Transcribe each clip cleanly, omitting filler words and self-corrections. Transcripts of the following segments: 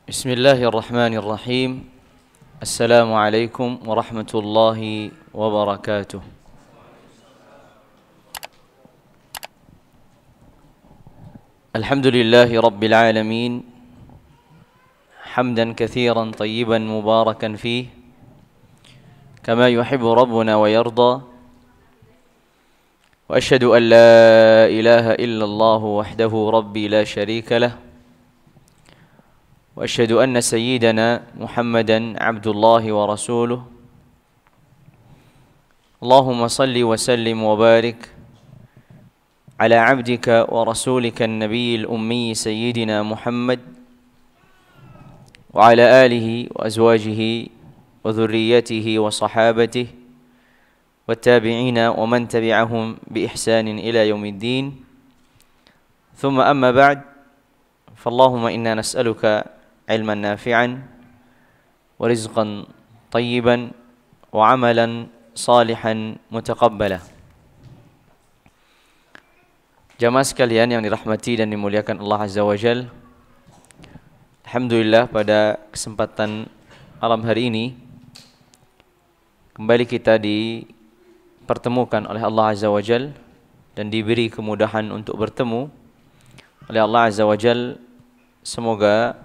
Bismillahirrahmanirrahim. Assalamualaikum warahmatullahi wabarakatuh. Alhamdulillahi rabbil alamin. Hamdan kathiran tayyiban mubarakan fih, kama yuhibbu rabbuna wa yarda. Wa ashhadu an la ilaha illallah wahdahu rabbi la sharika lah. وأشهد أن سيدنا محمدا عبد الله ورسوله. اللهم صل وسلم وبارك على عبدك ورسولك النبي الأمي سيدنا محمد وعلى آله وأزواجه وذريته وصحابته والتابعين ومن تبعهم بإحسان إلى يوم الدين. ثم أما بعد، فاللهم إنا نسألك علما نافعا ورزقا طيبا وعملا صالحا متقبلا. Jamaah sekalian yang dirahmati dan dimuliakan Allah Azza wa Jalla, alhamdulillah pada kesempatan malam hari ini kembali kita dipertemukan oleh Allah Azza wa Jalla dan diberi kemudahan untuk bertemu oleh Allah Azza wa Jalla. Semoga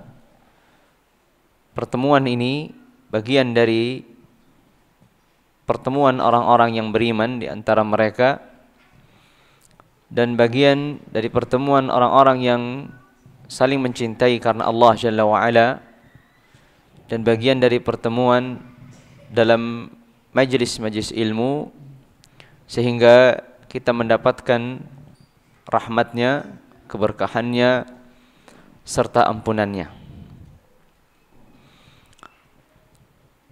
pertemuan ini bagian dari pertemuan orang-orang yang beriman di antara mereka, dan bagian dari pertemuan orang-orang yang saling mencintai karena Allah Jalla wa'ala, dan bagian dari pertemuan dalam majlis-majlis ilmu sehingga kita mendapatkan rahmatnya, keberkahannya, serta ampunannya.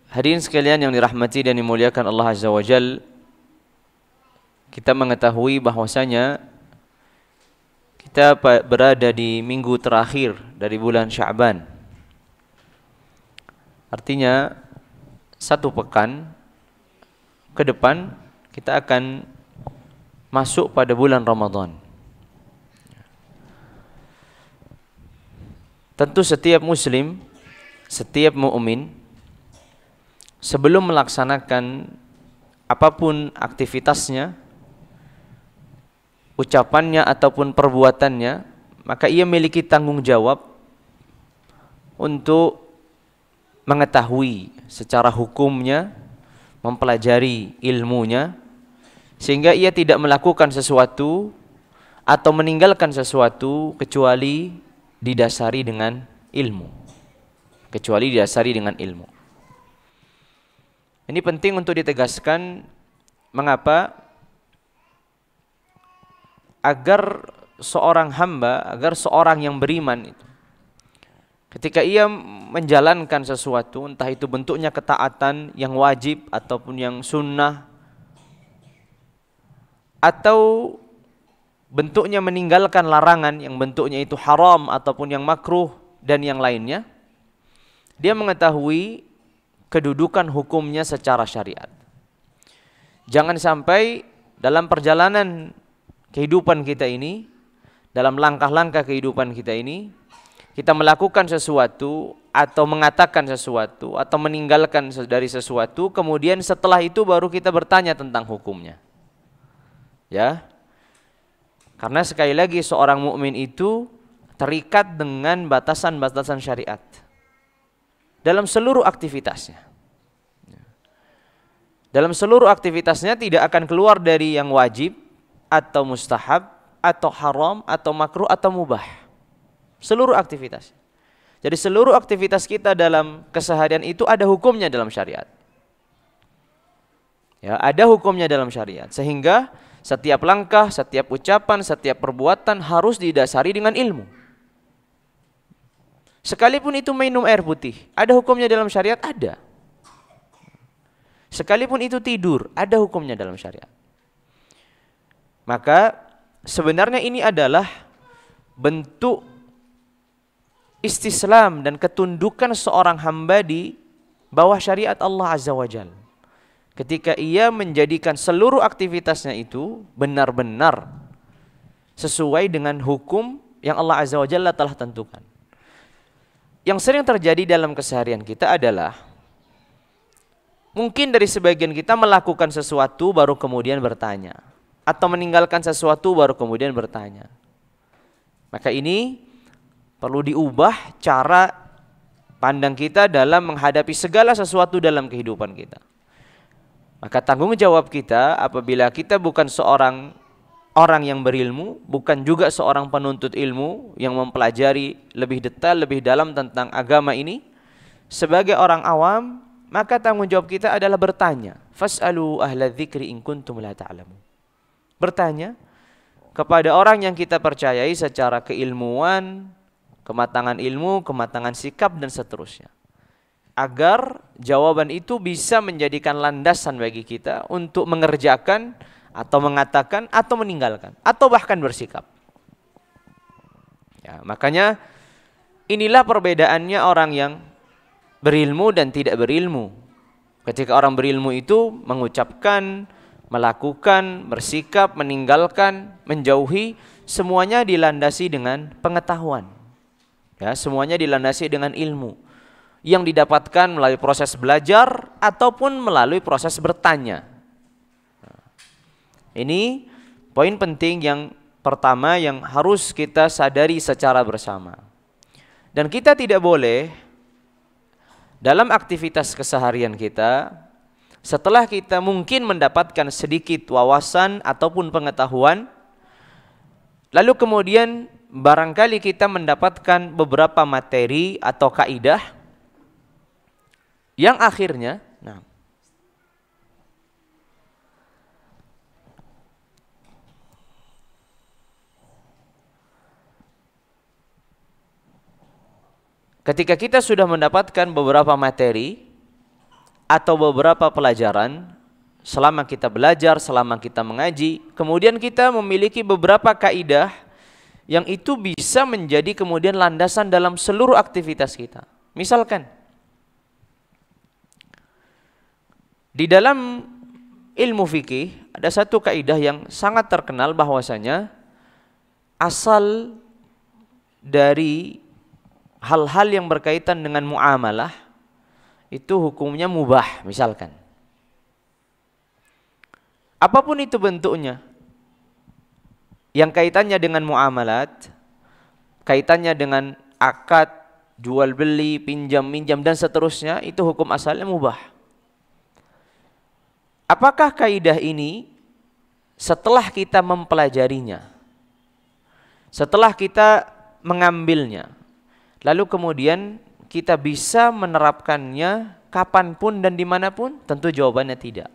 Hadirin sekalian yang dirahmati dan dimuliakan Allah Azza wa Jalla, kita mengetahui bahwasanya kita berada di minggu terakhir dari bulan Sya'ban. Artinya 1 pekan ke depan kita akan masuk pada bulan Ramadan. Tentu setiap muslim, setiap mukmin sebelum melaksanakan apapun aktivitasnya, ucapannya ataupun perbuatannya, maka ia memiliki tanggung jawab untuk mengetahui secara hukumnya, mempelajari ilmunya, sehingga ia tidak melakukan sesuatu atau meninggalkan sesuatu kecuali didasari dengan ilmu. Ini penting untuk ditegaskan. Mengapa? Agar seorang hamba, agar seorang yang beriman itu, ketika ia menjalankan sesuatu, entah itu bentuknya ketaatan yang wajib ataupun yang sunnah, atau bentuknya meninggalkan larangan yang bentuknya itu haram ataupun yang makruh dan yang lainnya, dia mengetahui kedudukan hukumnya secara syariat. Jangan sampai dalam perjalanan kehidupan kita ini, dalam langkah-langkah kehidupan kita ini, kita melakukan sesuatu atau mengatakan sesuatu atau meninggalkan dari sesuatu, kemudian setelah itu baru kita bertanya tentang hukumnya. Ya. Karena sekali lagi seorang mukmin itu terikat dengan batasan-batasan syariat dalam seluruh aktivitasnya. Dalam seluruh aktivitasnya tidak akan keluar dari yang wajib atau mustahab atau haram atau makruh atau mubah. Seluruh aktivitas. Jadi seluruh aktivitas kita dalam keseharian itu ada hukumnya dalam syariat. Ya, ada hukumnya dalam syariat. Sehingga setiap langkah, setiap ucapan, setiap perbuatan harus didasari dengan ilmu. Sekalipun itu minum air putih, ada hukumnya dalam syariat? Ada. Sekalipun itu tidur, ada hukumnya dalam syariat. Maka sebenarnya ini adalah bentuk istislam dan ketundukan seorang hamba di bawah syariat Allah Azza wa Jalla. Ketika ia menjadikan seluruh aktivitasnya itu benar-benar sesuai dengan hukum yang Allah Azza wa Jalla telah tentukan. yang sering terjadi dalam keseharian kita adalah mungkin dari sebagian kita melakukan sesuatu baru kemudian bertanya, atau meninggalkan sesuatu baru kemudian bertanya. Maka ini perlu diubah cara pandang kita dalam menghadapi segala sesuatu dalam kehidupan kita. Maka tanggung jawab kita apabila kita bukan seorang orang yang berilmu, bukan juga seorang penuntut ilmu yang mempelajari lebih detail, lebih dalam tentang agama ini, sebagai orang awam, maka tanggung jawab kita adalah bertanya. Fas'alu ahla dzikri in kuntum la ta'lamun. Bertanya kepada orang yang kita percayai secara keilmuan, kematangan ilmu, kematangan sikap dan seterusnya. Agar jawaban itu bisa menjadikan landasan bagi kita untuk mengerjakan atau mengatakan atau meninggalkan atau bahkan bersikap. Ya, makanya inilah perbedaannya orang yang berilmu dan tidak berilmu. Ketika orang berilmu itu mengucapkan, melakukan, bersikap, meninggalkan, menjauhi, semuanya dilandasi dengan pengetahuan. Ya, semuanya dilandasi dengan ilmu yang didapatkan melalui proses belajar ataupun melalui proses bertanya. Ini poin penting yang pertama yang harus kita sadari secara bersama. Dan kita tidak boleh dalam aktivitas keseharian kita, setelah kita mungkin mendapatkan sedikit wawasan ataupun pengetahuan, lalu kemudian barangkali kita mendapatkan beberapa materi atau kaidah yang akhirnya ketika kita sudah mendapatkan beberapa materi atau beberapa pelajaran, selama kita belajar, selama kita mengaji, kemudian kita memiliki beberapa kaidah yang itu bisa menjadi kemudian landasan dalam seluruh aktivitas kita. Misalkan, di dalam ilmu fikih ada satu kaidah yang sangat terkenal bahwasanya asal dari hal-hal yang berkaitan dengan muamalah itu hukumnya mubah, misalkan. Apapun itu bentuknya, yang kaitannya dengan muamalat, kaitannya dengan akad, jual beli, pinjam minjam dan seterusnya, itu hukum asalnya mubah. Apakah kaidah ini setelah kita mempelajarinya, setelah kita mengambilnya, lalu kemudian kita bisa menerapkannya kapanpun dan dimanapun? Tentu jawabannya tidak.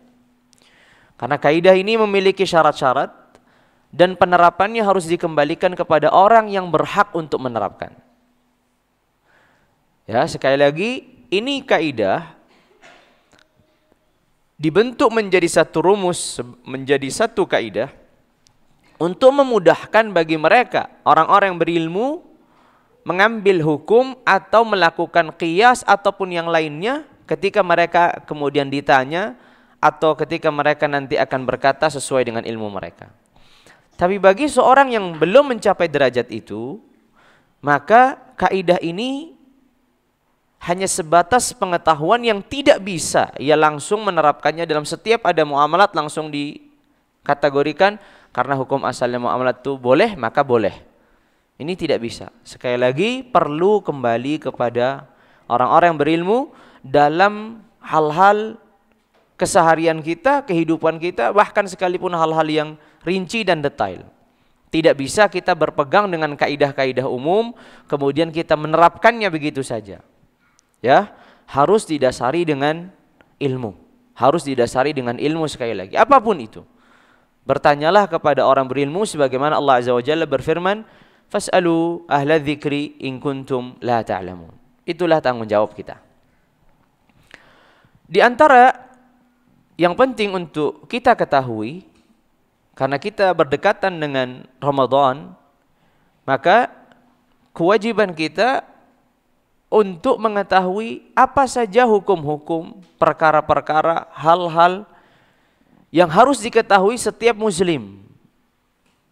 Karena kaidah ini memiliki syarat-syarat dan penerapannya harus dikembalikan kepada orang yang berhak untuk menerapkan. Ya, sekali lagi, ini kaidah dibentuk menjadi satu rumus, menjadi satu kaidah untuk memudahkan bagi mereka, orang-orang yang berilmu, mengambil hukum atau melakukan qiyas ataupun yang lainnya ketika mereka kemudian ditanya atau ketika mereka nanti akan berkata sesuai dengan ilmu mereka. Tapi bagi seorang yang belum mencapai derajat itu, maka kaidah ini hanya sebatas pengetahuan yang tidak bisa ia langsung menerapkannya dalam setiap ada muamalat langsung dikategorikan karena hukum asalnya muamalat itu boleh maka boleh. Ini tidak bisa. Sekali lagi perlu kembali kepada orang-orang yang berilmu dalam hal-hal keseharian kita, kehidupan kita, bahkan sekalipun hal-hal yang rinci dan detail. Tidak bisa kita berpegang dengan kaidah-kaidah umum kemudian kita menerapkannya begitu saja. Ya, harus didasari dengan ilmu. Harus didasari dengan ilmu sekali lagi. Apapun itu. Bertanyalah kepada orang berilmu sebagaimana Allah Azza wa Jalla berfirman, "Fas'alu ahla dzikri in kuntum la ta'lamun." Itulah tanggung jawab kita. Di antara yang penting untuk kita ketahui, karena kita berdekatan dengan Ramadan, maka kewajiban kita untuk mengetahui apa saja hukum-hukum, perkara-perkara, hal-hal yang harus diketahui setiap muslim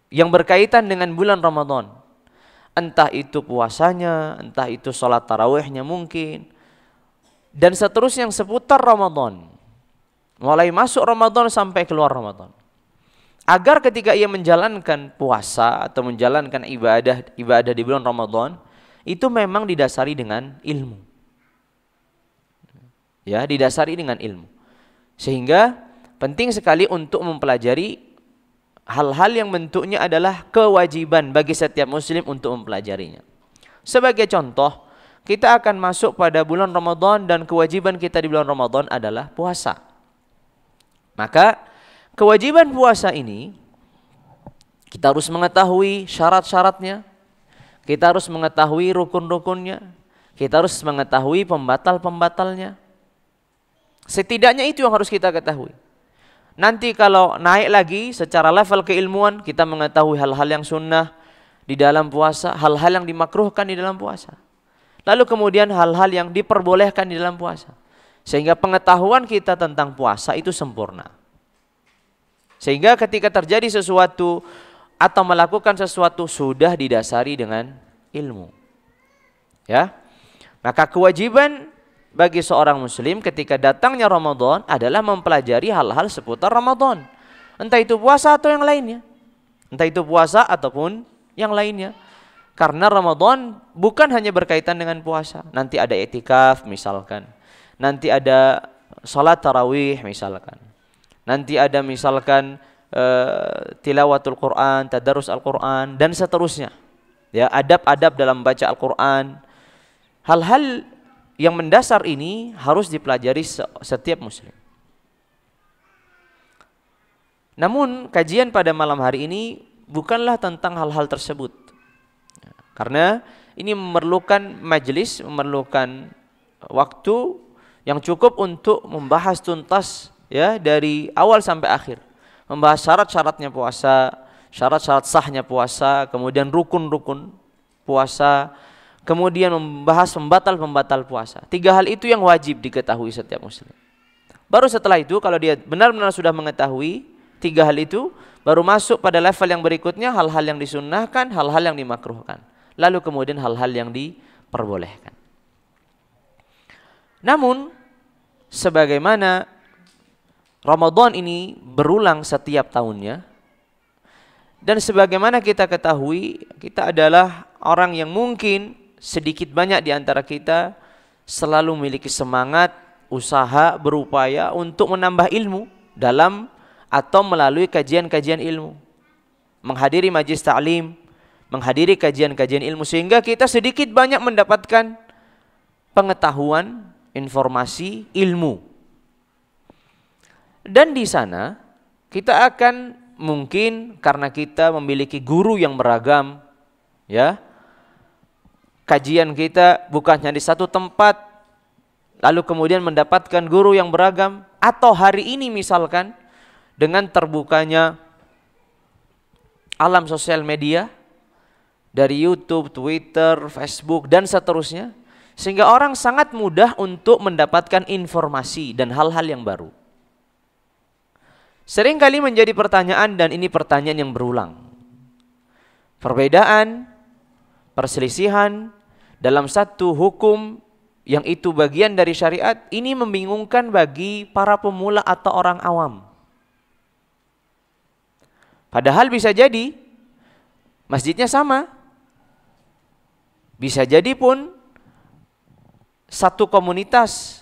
yang berkaitan dengan bulan Ramadan. Entah itu puasanya, entah itu sholat tarawihnya mungkin, dan seterusnya yang seputar Ramadan. Mulai masuk Ramadan sampai keluar Ramadan. Agar ketika ia menjalankan puasa atau menjalankan ibadah di bulan Ramadan, itu memang didasari dengan ilmu. Ya, didasari dengan ilmu. Sehingga penting sekali untuk mempelajari hal-hal yang bentuknya adalah kewajiban bagi setiap muslim untuk mempelajarinya. Sebagai contoh, kita akan masuk pada bulan Ramadan dan kewajiban kita di bulan Ramadan adalah puasa. Maka kewajiban puasa ini kita harus mengetahui syarat-syaratnya, kita harus mengetahui rukun-rukunnya, kita harus mengetahui pembatal-pembatalnya. Setidaknya itu yang harus kita ketahui. Nanti kalau naik lagi secara level keilmuan, kita mengetahui hal-hal yang sunnah di dalam puasa, hal-hal yang dimakruhkan di dalam puasa. Lalu kemudian hal-hal yang diperbolehkan di dalam puasa. Sehingga pengetahuan kita tentang puasa itu sempurna. Sehingga ketika terjadi sesuatu atau melakukan sesuatu sudah didasari dengan ilmu. Ya. Maka kewajiban bagi seorang muslim ketika datangnya Ramadan adalah mempelajari hal-hal seputar Ramadan. Entah itu puasa atau yang lainnya. Entah itu puasa ataupun yang lainnya. Karena Ramadan bukan hanya berkaitan dengan puasa. Nanti ada i'tikaf misalkan. Nanti ada salat tarawih misalkan. Nanti ada misalkan tilawatul Quran, tadarus Al-Quran dan seterusnya. Ya, adab-adab dalam baca Al-Quran. Hal-hal yang mendasar ini harus dipelajari setiap muslim. Namun kajian pada malam hari ini bukanlah tentang hal-hal tersebut. Karena ini memerlukan majelis, memerlukan waktu yang cukup untuk membahas tuntas ya dari awal sampai akhir. Membahas syarat-syaratnya puasa, syarat-syarat sahnya puasa, kemudian rukun-rukun puasa, kemudian membahas pembatal-pembatal puasa. 3 hal itu yang wajib diketahui setiap muslim. Baru setelah itu kalau dia benar-benar sudah mengetahui 3 hal itu, baru masuk pada level yang berikutnya, hal-hal yang disunnahkan, hal-hal yang dimakruhkan. Lalu kemudian hal-hal yang diperbolehkan. Namun sebagaimana Ramadan ini berulang setiap tahunnya, dan sebagaimana kita ketahui, kita adalah orang yang mungkin sedikit banyak di antara kita selalu memiliki semangat, usaha, berupaya untuk menambah ilmu dalam atau melalui kajian-kajian ilmu. Menghadiri majlis ta'lim, menghadiri kajian-kajian ilmu, sehingga kita sedikit banyak mendapatkan pengetahuan, informasi, ilmu. Dan di sana kita akan mungkin karena kita memiliki guru yang beragam, ya, kajian kita bukan hanya di satu tempat, lalu kemudian mendapatkan guru yang beragam, atau hari ini misalkan dengan terbukanya alam sosial media dari YouTube, Twitter, Facebook dan seterusnya, sehingga orang sangat mudah untuk mendapatkan informasi dan hal-hal yang baru. Sering kali menjadi pertanyaan, dan ini pertanyaan yang berulang. Perbedaan, perselisihan dalam satu hukum yang itu bagian dari syariat, ini membingungkan bagi para pemula atau orang awam. Padahal bisa jadi masjidnya sama. Bisa jadi pun satu komunitas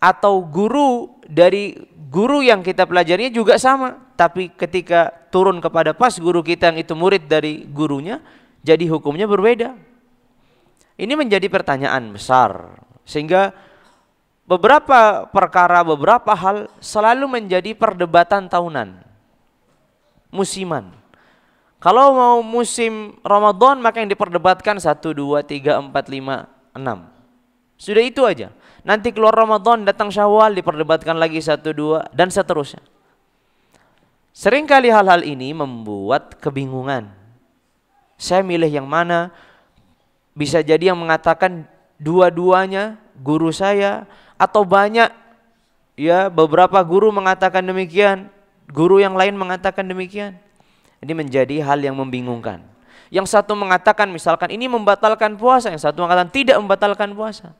atau guru dari guru yang kita pelajarinya juga sama, tapi ketika turun kepada pas guru kita yang itu murid dari gurunya, jadi hukumnya berbeda. Ini menjadi pertanyaan besar, sehingga beberapa perkara, beberapa hal selalu menjadi perdebatan tahunan, musiman. Kalau mau musim Ramadan, maka yang diperdebatkan 1, 2, 3, 4, 5, 6. Sudah itu aja. Nanti keluar Ramadan, datang Syawal, diperdebatkan lagi 1, 2 dan seterusnya. Seringkali hal-hal ini membuat kebingungan. Saya milih yang mana? Bisa jadi yang mengatakan dua-duanya guru saya, atau banyak ya beberapa guru mengatakan demikian, guru yang lain mengatakan demikian. Ini menjadi hal yang membingungkan. Yang satu mengatakan misalkan ini membatalkan puasa, yang satu mengatakan tidak membatalkan puasa.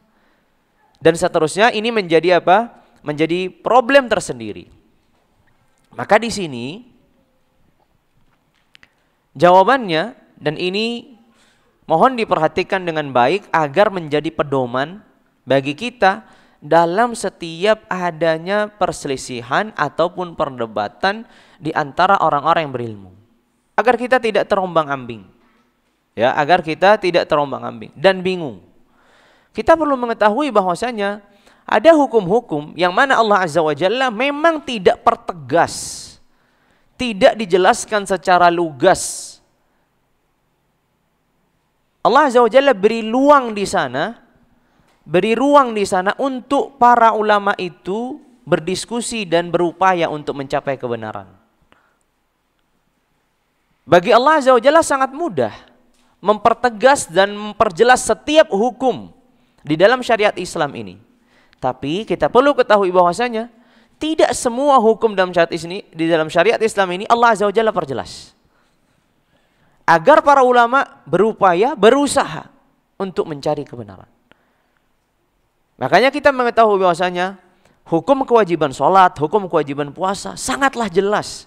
Dan seterusnya, ini menjadi apa? Menjadi problem tersendiri. Maka di sini jawabannya, dan ini mohon diperhatikan dengan baik agar menjadi pedoman bagi kita dalam setiap adanya perselisihan ataupun perdebatan di antara orang-orang yang berilmu. Agar kita tidak terombang-ambing. Ya, agar kita tidak terombang-ambing dan bingung. Kita perlu mengetahui bahwasanya ada hukum-hukum yang mana Allah Azza wa Jalla memang tidak pertegas, tidak dijelaskan secara lugas. Allah Azza wa Jalla beri ruang di sana untuk para ulama itu berdiskusi dan berupaya untuk mencapai kebenaran. Bagi Allah Azza wa Jalla sangat mudah mempertegas dan memperjelas setiap hukum di dalam syariat Islam ini. Tapi kita perlu ketahui bahwasanya tidak semua hukum dalam syariat ini, di dalam syariat Islam ini Allah Azza wa Jalla perjelas. Agar para ulama berusaha untuk mencari kebenaran. Makanya kita mengetahui bahwasanya hukum kewajiban sholat, hukum kewajiban puasa sangatlah jelas.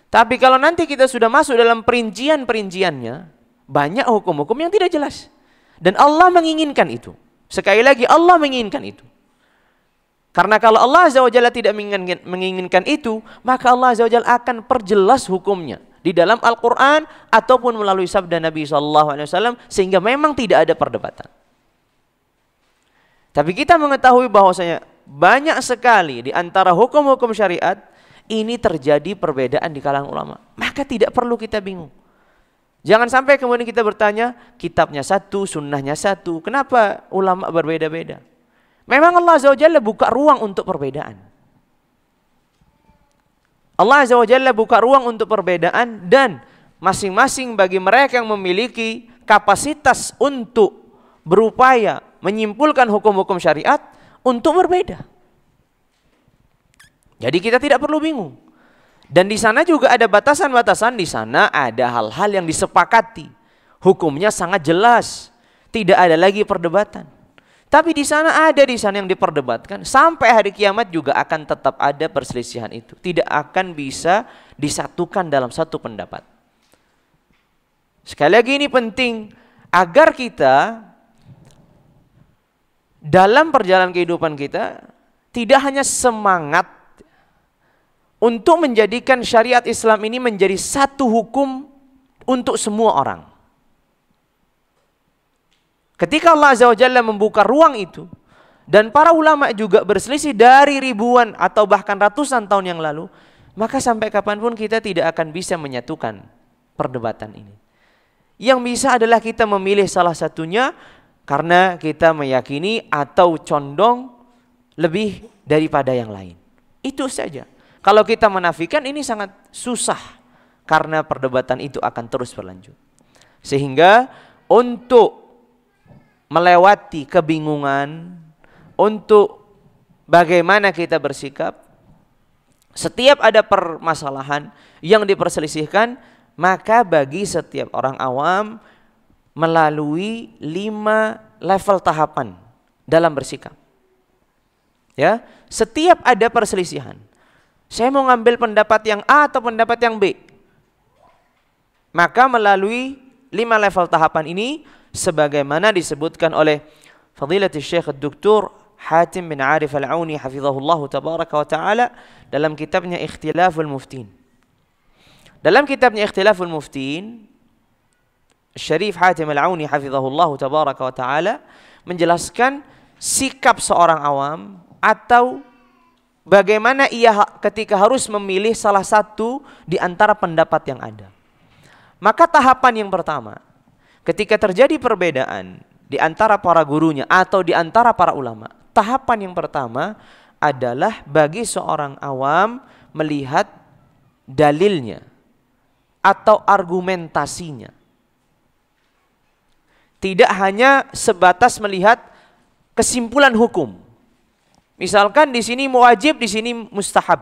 Tapi kalau nanti kita sudah masuk dalam perincian-perinciannya, banyak hukum-hukum yang tidak jelas. Dan Allah menginginkan itu. Sekali lagi, Allah menginginkan itu. Karena kalau Allah Azza wa Jalla tidak menginginkan itu, maka Allah Azza wa Jalla akan perjelas hukumnya di dalam Al-Quran ataupun melalui sabda Nabi SAW, sehingga memang tidak ada perdebatan. Tapi kita mengetahui bahwasanya banyak sekali di antara hukum-hukum syariat ini terjadi perbedaan di kalangan ulama. Maka tidak perlu kita bingung. Jangan sampai kemudian kita bertanya, kitabnya satu, sunnahnya satu, kenapa ulama berbeda-beda? Memang Allah Azza wa Jalla buka ruang untuk perbedaan. Allah Azza wa Jalla buka ruang untuk perbedaan, dan masing-masing bagi mereka yang memiliki kapasitas untuk berupaya menyimpulkan hukum-hukum syariat untuk berbeda. Jadi kita tidak perlu bingung. Dan di sana juga ada batasan-batasan, di sana ada hal-hal yang disepakati. Hukumnya sangat jelas, tidak ada lagi perdebatan. Tapi di sana yang diperdebatkan, sampai hari kiamat juga akan tetap ada perselisihan itu. Tidak akan bisa disatukan dalam satu pendapat. Sekali lagi ini penting agar kita dalam perjalanan kehidupan kita tidak hanya semangat untuk menjadikan syariat Islam ini menjadi satu hukum untuk semua orang. Ketika Allah Azza wa Jalla membuka ruang itu, dan para ulama juga berselisih dari ribuan atau bahkan ratusan tahun yang lalu, maka sampai kapanpun kita tidak akan bisa menyatukan perdebatan ini. Yang bisa adalah kita memilih salah satunya karena kita meyakini atau condong lebih daripada yang lain. Itu saja. Kalau kita menafikan ini sangat susah karena perdebatan itu akan terus berlanjut. Sehingga untuk melewati kebingungan, untuk bagaimana kita bersikap, setiap ada permasalahan yang diperselisihkan, maka bagi setiap orang awam melalui 5 level tahapan dalam bersikap. Ya, setiap ada perselisihan, saya mau ngambil pendapat yang A atau pendapat yang B, maka melalui 5 level tahapan ini sebagaimana disebutkan oleh Fadilatul Syekh Dr. Hatim bin Arif Al-Auni hafizahullah tabaraka wa ta'ala dalam kitabnya Ikhtilaful Muftin. Dalam kitabnya Ikhtilaful Muftin, Syarif Hatim Al-Auni hafizahullah tabaraka wa ta'ala menjelaskan sikap seorang awam atau bagaimana ia ketika harus memilih salah satu di antara pendapat yang ada. Maka tahapan yang pertama, ketika terjadi perbedaan di antara para gurunya atau di antara para ulama, tahapan yang pertama adalah bagi seorang awam melihat dalilnya atau argumentasinya. Tidak hanya sebatas melihat kesimpulan hukum. Misalkan di sini wajib, di sini mustahab.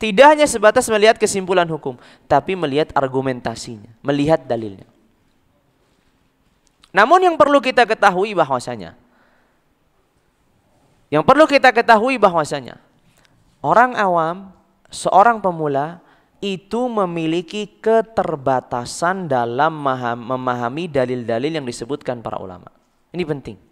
Tidak hanya sebatas melihat kesimpulan hukum, tapi melihat argumentasinya, melihat dalilnya. Namun yang perlu kita ketahui bahwasanya, orang awam, seorang pemula itu memiliki keterbatasan dalam memahami dalil-dalil yang disebutkan para ulama. Ini penting.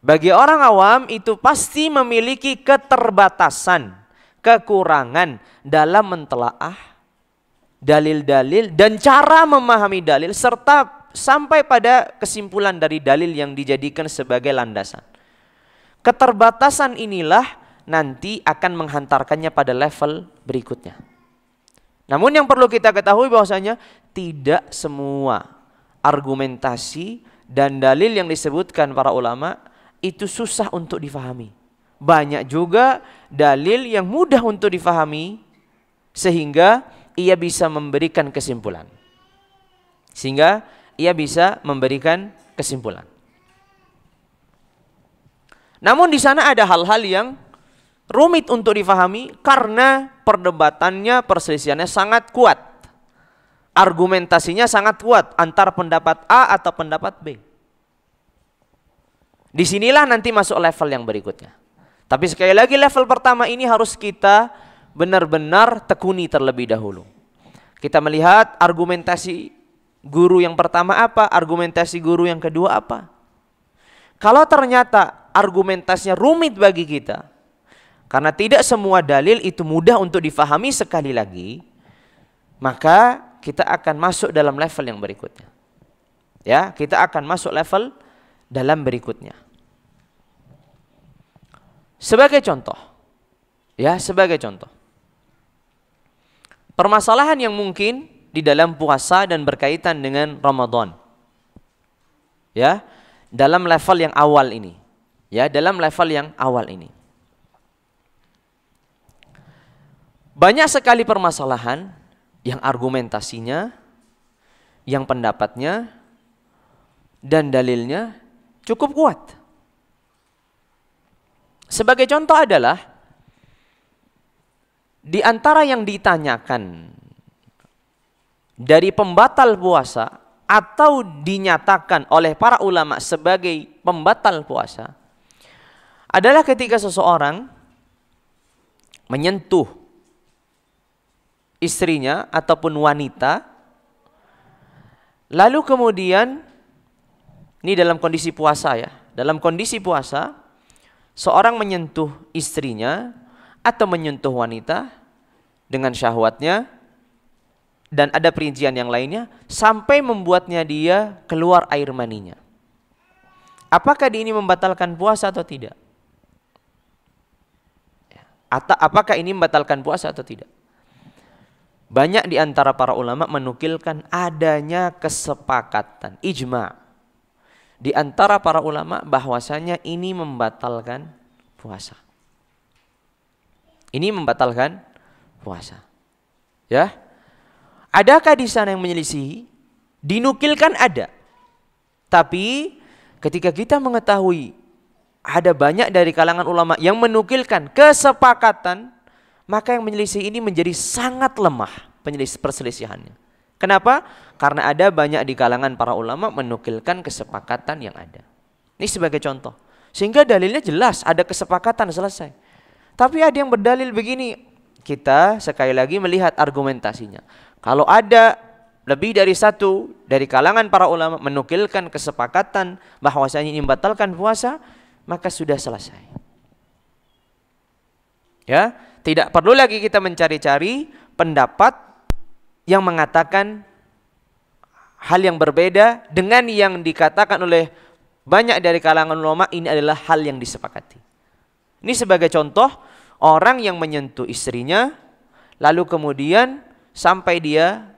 Bagi orang awam itu pasti memiliki keterbatasan, kekurangan dalam mentelaah dalil-dalil dan cara memahami dalil serta sampai pada kesimpulan dari dalil yang dijadikan sebagai landasan. Keterbatasan inilah nanti akan menghantarkannya pada level berikutnya. Namun yang perlu kita ketahui bahwasanya tidak semua argumentasi dan dalil yang disebutkan para ulama itu susah untuk difahami. Banyak juga dalil yang mudah untuk difahami sehingga ia bisa memberikan kesimpulan. Namun di sana ada hal-hal yang rumit untuk difahami karena perdebatannya, perselisihannya sangat kuat. Argumentasinya sangat kuat antara pendapat A atau pendapat B. Disinilah nanti masuk level yang berikutnya. Tapi sekali lagi level pertama ini harus kita benar-benar tekuni terlebih dahulu. Kita melihat argumentasi guru yang pertama apa, argumentasi guru yang kedua apa. Kalau ternyata argumentasinya rumit bagi kita, karena tidak semua dalil itu mudah untuk difahami sekali lagi, maka kita akan masuk dalam level yang berikutnya. Ya, kita akan masuk level dalam berikutnya. Sebagai contoh, permasalahan yang mungkin di dalam puasa dan berkaitan dengan Ramadan. Ya, dalam level yang awal ini. Banyak sekali permasalahan yang argumentasinya, yang pendapatnya, dan dalilnya cukup kuat. Sebagai contoh adalah, di antara yang ditanyakan dari pembatal puasa atau dinyatakan oleh para ulama sebagai pembatal puasa adalah ketika seseorang menyentuh istrinya ataupun wanita, lalu kemudian, ini dalam kondisi puasa ya, dalam kondisi puasa seorang menyentuh istrinya atau menyentuh wanita dengan syahwatnya, dan ada perincian yang lainnya sampai membuatnya dia keluar air maninya. Apakah ini membatalkan puasa atau tidak? Apakah ini membatalkan puasa atau tidak? Banyak di antara para ulama menukilkan adanya kesepakatan, ijma' di antara para ulama bahwasanya ini membatalkan puasa. Ini membatalkan puasa. Ya. Adakah di sana yang menyelisihi? Dinukilkan ada. Tapi ketika kita mengetahui ada banyak dari kalangan ulama yang menukilkan kesepakatan, maka yang menyelisih ini menjadi sangat lemah perselisihannya. Kenapa? Karena ada banyak di kalangan para ulama menukilkan kesepakatan yang ada. Ini sebagai contoh. Sehingga dalilnya jelas, ada kesepakatan, selesai. Tapi ada yang berdalil begini, kita sekali lagi melihat argumentasinya. Kalau ada lebih dari satu dari kalangan para ulama menukilkan kesepakatan bahwasanya ini membatalkan puasa, maka sudah selesai. Ya, tidak perlu lagi kita mencari-cari pendapat yang mengatakan hal yang berbeda dengan yang dikatakan oleh banyak dari kalangan ulama. Ini adalah hal yang disepakati. Ini sebagai contoh, orang yang menyentuh istrinya lalu kemudian sampai dia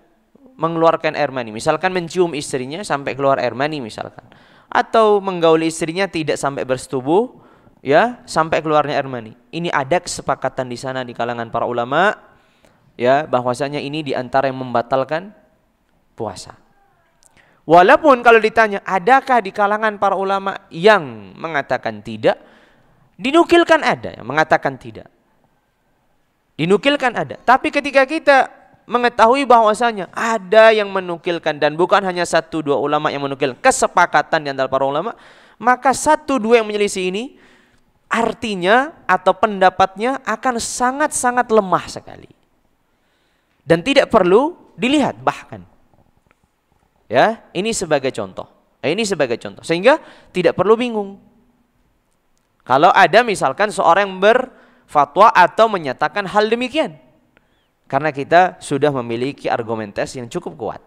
mengeluarkan air mani, misalkan mencium istrinya sampai keluar air mani misalkan, atau menggauli istrinya tidak sampai bersetubuh, ya, sampai keluarnya air mani. Ini ada kesepakatan di sana di kalangan para ulama, ya, bahwasanya ini di antara yang membatalkan puasa. Walaupun kalau ditanya adakah di kalangan para ulama yang mengatakan tidak, dinukilkan ada yang mengatakan tidak. Dinukilkan ada. Tapi ketika kita mengetahui bahwasanya ada yang menukilkan dan bukan hanya 1-2 ulama yang menukil, kesepakatan di antara para ulama, maka 1-2 yang menyelisih ini artinya atau pendapatnya akan sangat-sangat lemah sekali. Dan tidak perlu dilihat bahkan. Ya, ini sebagai contoh. Ini sebagai contoh. Sehingga tidak perlu bingung. Kalau ada misalkan seorang yang berfatwa atau menyatakan hal demikian. Karena kita sudah memiliki argumentasi yang cukup kuat.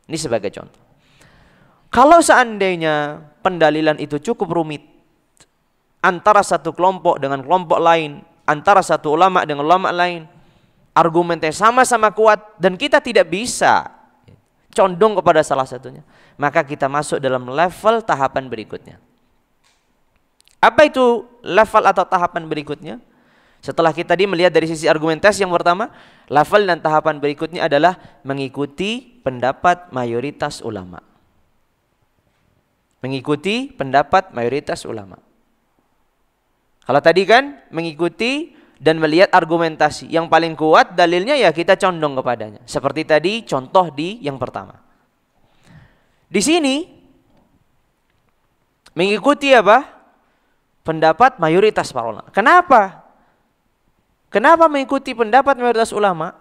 Ini sebagai contoh. Kalau seandainya pendalilan itu cukup rumit, antara satu kelompok dengan kelompok lain, antara satu ulama dengan ulama lain, argumentnya sama-sama kuat dan kita tidak bisa condong kepada salah satunya, maka kita masuk dalam level tahapan berikutnya. Apa itu level atau tahapan berikutnya? Setelah kita melihat dari sisi argumentasi yang pertama, level dan tahapan berikutnya adalah mengikuti pendapat mayoritas ulama. Mengikuti pendapat mayoritas ulama. Kalau tadi kan mengikuti dan melihat argumentasi yang paling kuat dalilnya, ya kita condong kepadanya. Seperti tadi contoh di yang pertama. Di sini mengikuti apa? Pendapat mayoritas para ulama. Kenapa? Kenapa mengikuti pendapat mayoritas ulama?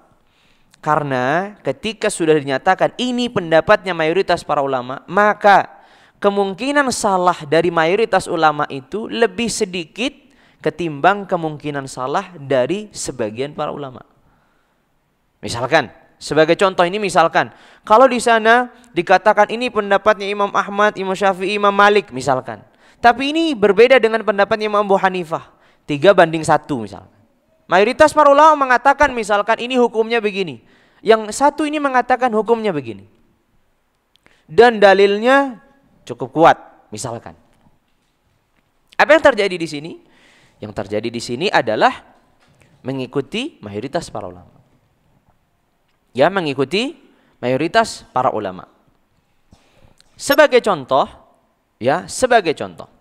Karena ketika sudah dinyatakan ini pendapatnya mayoritas para ulama, maka kemungkinan salah dari mayoritas ulama itu lebih sedikit ketimbang kemungkinan salah dari sebagian para ulama. Misalkan, sebagai contoh ini misalkan, kalau di sana dikatakan ini pendapatnya Imam Ahmad, Imam Syafi'i, Imam Malik misalkan. Tapi ini berbeda dengan pendapatnya Imam Abu Hanifah. 3-1 misalkan. Mayoritas para ulama mengatakan misalkan ini hukumnya begini. Yang satu ini mengatakan hukumnya begini. Dan dalilnya cukup kuat misalkan. Apa yang terjadi di sini? Yang terjadi di sini adalah mengikuti mayoritas para ulama. Ya, mengikuti mayoritas para ulama. Sebagai contoh, ya, sebagai contoh.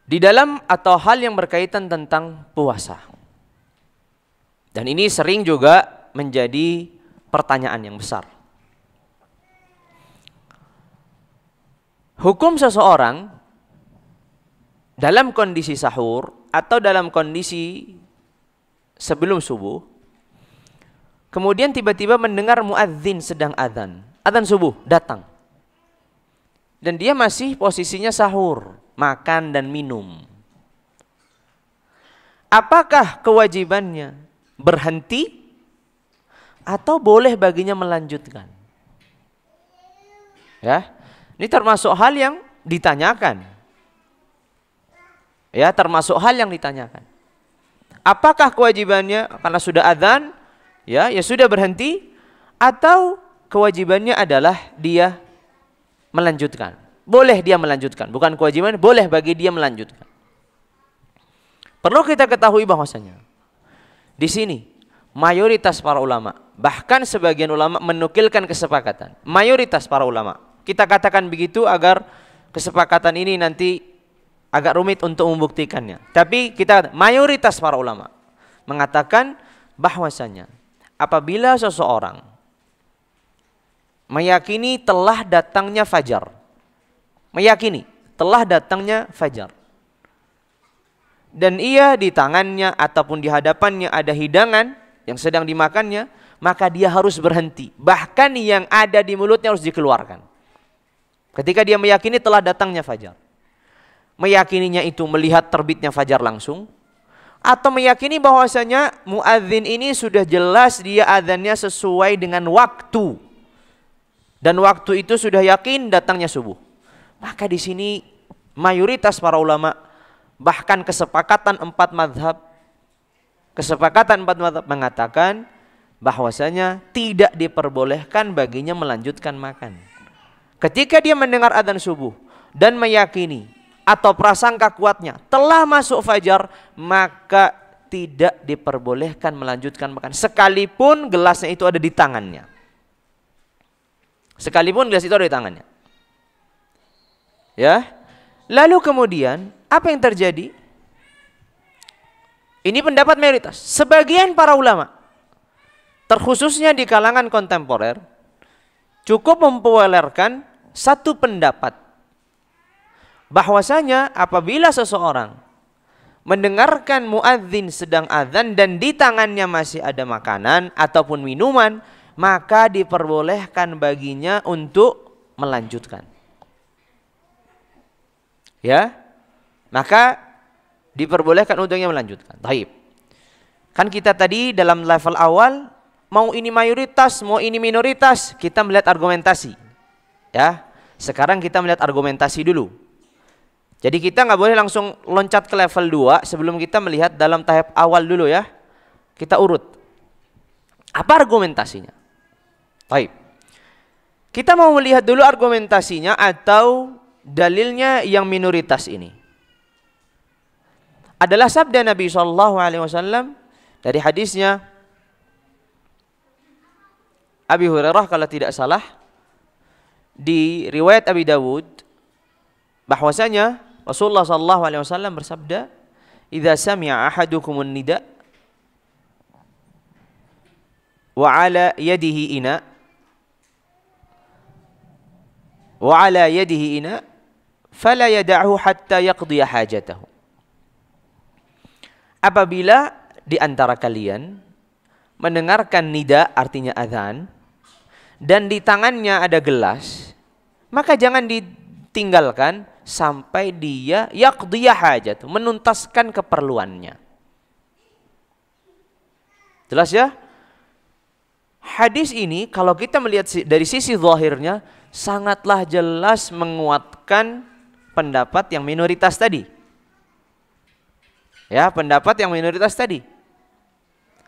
Di dalam atau hal yang berkaitan tentang puasa. Dan ini sering juga menjadi pertanyaan yang besar. Hukum seseorang dalam kondisi sahur atau dalam kondisi sebelum subuh, kemudian tiba-tiba mendengar muadzin sedang adzan, adzan subuh datang. Dan dia masih posisinya sahur, makan dan minum. Apakah kewajibannya berhenti atau boleh baginya melanjutkan? Ya, ini termasuk hal yang ditanyakan. Ya, termasuk hal yang ditanyakan. Apakah kewajibannya karena sudah adzan, ya sudah berhenti, atau kewajibannya adalah dia melanjutkan? Boleh dia melanjutkan, bukan kewajiban, boleh bagi dia melanjutkan. Perlu kita ketahui bahwasanya di sini mayoritas para ulama, bahkan sebagian ulama menukilkan kesepakatan. Mayoritas para ulama, kita katakan begitu agar kesepakatan ini nanti agak rumit untuk membuktikannya. Tapi kita mayoritas para ulama mengatakan bahwasanya apabila seseorang meyakini telah datangnya fajar, meyakini telah datangnya fajar, dan ia di tangannya ataupun di hadapannya ada hidangan yang sedang dimakannya, maka dia harus berhenti. Bahkan yang ada di mulutnya harus dikeluarkan. Ketika dia meyakini telah datangnya fajar, meyakininya itu melihat terbitnya fajar langsung, atau meyakini bahwasanya muadzin ini sudah jelas dia adzannya sesuai dengan waktu, dan waktu itu sudah yakin datangnya subuh. Maka di sini mayoritas para ulama, bahkan kesepakatan 4 mazhab mengatakan bahwasanya tidak diperbolehkan baginya melanjutkan makan. Ketika dia mendengar adzan subuh dan meyakini atau prasangka kuatnya telah masuk fajar, maka tidak diperbolehkan melanjutkan makan sekalipun gelasnya itu ada di tangannya. Sekalipun gelas itu ada di tangannya. Ya. Lalu kemudian apa yang terjadi? Ini pendapat mayoritas. Sebagian para ulama, terkhususnya di kalangan kontemporer, cukup mempopulerkan satu pendapat bahwasanya apabila seseorang mendengarkan muadzin sedang azan dan di tangannya masih ada makanan ataupun minuman, maka diperbolehkan baginya untuk melanjutkan. Ya, maka diperbolehkan untuknya melanjutkan. Baik. Kan kita tadi dalam level awal, mau ini mayoritas, mau ini minoritas, kita melihat argumentasi. Ya, sekarang kita melihat argumentasi dulu. Jadi kita nggak boleh langsung loncat ke level 2 sebelum kita melihat dalam tahap awal dulu ya. Kita urut. Apa argumentasinya? Baik. Kita mau melihat dulu argumentasinya atau dalilnya yang minoritas ini. Adalah sabda Nabi SAW dari hadisnya Abi Hurairah kalau tidak salah di riwayat Abi Dawud, bahwasanya Rasulullah SAW bersabda, "Idza sami'a ahadukumun nida wa 'ala yadihi ina fala yad'hu hatta yaqdiya hajatahu." Apabila di antara kalian mendengarkan nida, artinya azan, dan di tangannya ada gelas, maka jangan ditinggalkan sampai dia yaqdiya hajat, menuntaskan keperluannya. Jelas ya? Hadis ini kalau kita melihat dari sisi zahirnya sangatlah jelas menguatkan pendapat yang minoritas tadi. Ya, pendapat yang minoritas tadi.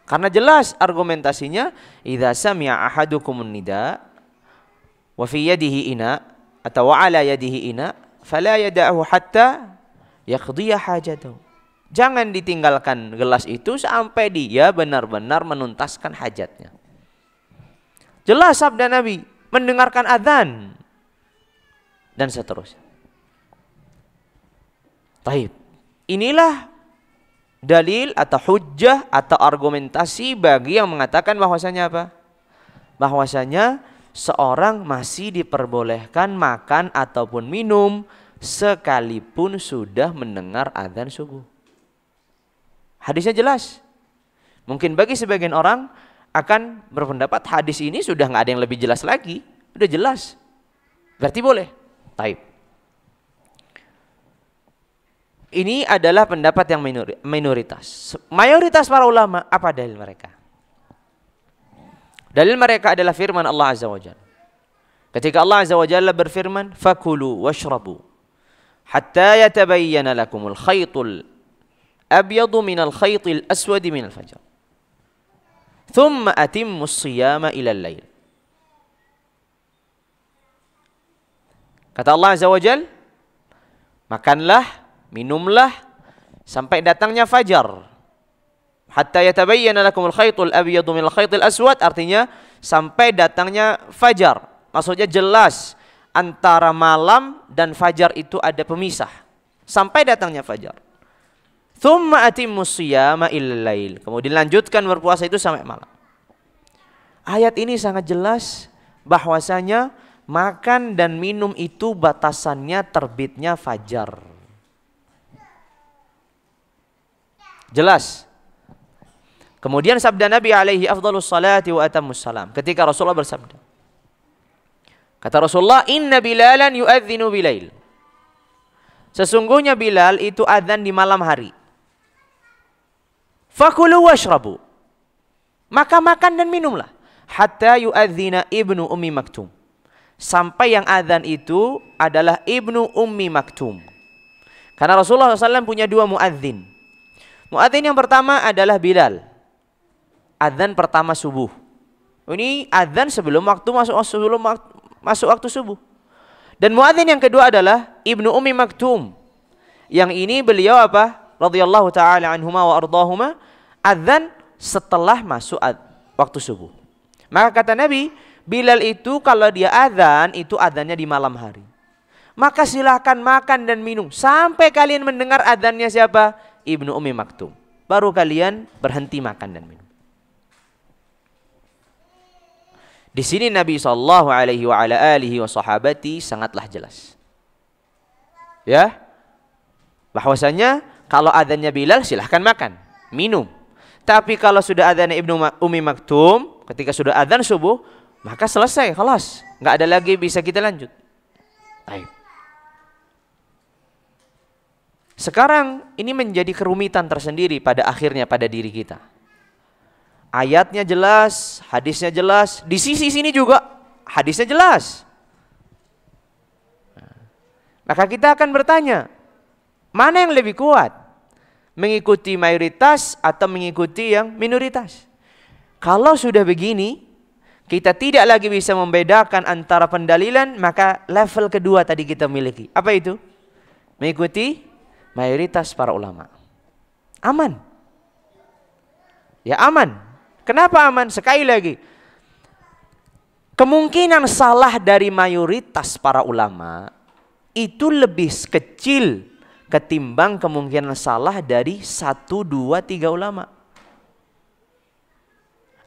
Karena jelas argumentasinya, idza sami'a ahadukumun nida wa fi yadihi ina atau wa ala yadihi ina fala yada'hu hatta yaqdiya hajatahu. Jangan ditinggalkan gelas itu sampai dia benar-benar menuntaskan hajatnya. Jelas sabda Nabi, mendengarkan azan dan seterusnya. Taib. Inilah dalil atau hujjah atau argumentasi bagi yang mengatakan bahwasanya apa? Bahwasanya seorang masih diperbolehkan makan ataupun minum sekalipun sudah mendengar azan subuh. Hadisnya jelas. Mungkin bagi sebagian orang akan berpendapat hadis ini sudah nggak ada yang lebih jelas lagi, udah jelas. Berarti boleh. Taib. Ini adalah pendapat yang minoritas. Mayoritas para ulama, apa dalil mereka? Dalil mereka adalah firman Allah Azza wa Jalla. Ketika Allah Azza wa Jalla berfirman, "Fakulu washrabu hatta yatabayyana lakumul khaytul abyadu minal khaytil aswadi minal fajr. Thumma atimmus siyama ilal lail." Kata Allah Azza wa Jalla, makanlah, minumlah sampai datangnya fajar. Hatta yatabayyana lakumul khaytul abyadu minal khaytil aswad, artinya sampai datangnya fajar. Maksudnya jelas antara malam dan fajar itu ada pemisah. Sampai datangnya fajar. Tsumma atimmus shiyama ilal lail. Kemudian lanjutkan berpuasa itu sampai malam. Ayat ini sangat jelas bahwasanya makan dan minum itu batasannya terbitnya fajar. Jelas. Kemudian sabda Nabi alaihi afdhalus salati wa atammus salam. Ketika Rasulullah bersabda. Kata Rasulullah, "Inna Bilalan yu'adzinu bilail." Sesungguhnya Bilal itu azan di malam hari. Fakulu washrabu. Maka makan dan minumlah. Hatta yu'adzina ibnu ummi maktum. Sampai yang azan itu adalah ibnu ummi maktum. Karena Rasulullah SAW punya dua muadzin. Muadzin yang pertama adalah Bilal. Adzan pertama subuh. Ini adzan sebelum masuk waktu subuh. Dan muadzin yang kedua adalah Ibnu Ummi Maktum. Yang ini beliau apa? Radhiyallahu taala anhuma wa ardahuma, adzan setelah masuk waktu subuh. Maka kata Nabi, Bilal itu kalau dia adzan itu adzannya di malam hari. Maka silakan makan dan minum sampai kalian mendengar adzannya siapa? Ibnu Ummi Maktum. baru kalian berhenti makan dan minum. Di sini Nabi sallallahu alaihi wa ala alihi wa sahabati sangatlah jelas. Ya. Bahwasanya kalau adzannya Bilal silahkan makan, minum. Tapi kalau sudah adzan Ibnu Ummi Maktum, ketika sudah adzan subuh, maka selesai, khalas. Enggak ada lagi bisa kita lanjut. Baik. Sekarang ini menjadi kerumitan tersendiri pada akhirnya pada diri kita. Ayatnya jelas, hadisnya jelas, di sisi sini juga hadisnya jelas. Maka kita akan bertanya, mana yang lebih kuat? Mengikuti mayoritas atau mengikuti yang minoritas? Kalau sudah begini, kita tidak lagi bisa membedakan antara pendalilan, maka level kedua tadi kita miliki. Apa itu? Mengikuti mayoritas para ulama. Aman. Ya aman. Kenapa aman? Sekali lagi, kemungkinan salah dari mayoritas para ulama itu lebih kecil ketimbang kemungkinan salah dari 1, 2, 3 ulama.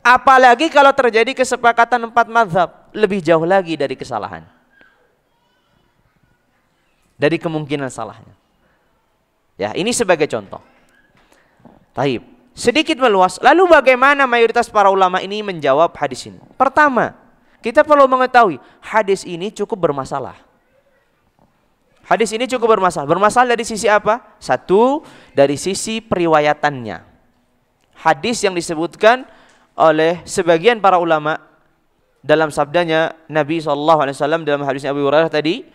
Apalagi kalau terjadi kesepakatan 4 mazhab, lebih jauh lagi dari kesalahan. Dari kemungkinan salahnya. Ya, ini sebagai contoh. Taib. Sedikit meluas. Lalu bagaimana mayoritas para ulama ini menjawab hadis ini? Pertama, kita perlu mengetahui hadis ini cukup bermasalah. Hadis ini cukup bermasalah. Bermasalah dari sisi apa? Satu, dari sisi periwayatannya. Hadis yang disebutkan oleh sebagian para ulama dalam sabdanya Nabi SAW dalam hadisnya Abu Hurairah tadi,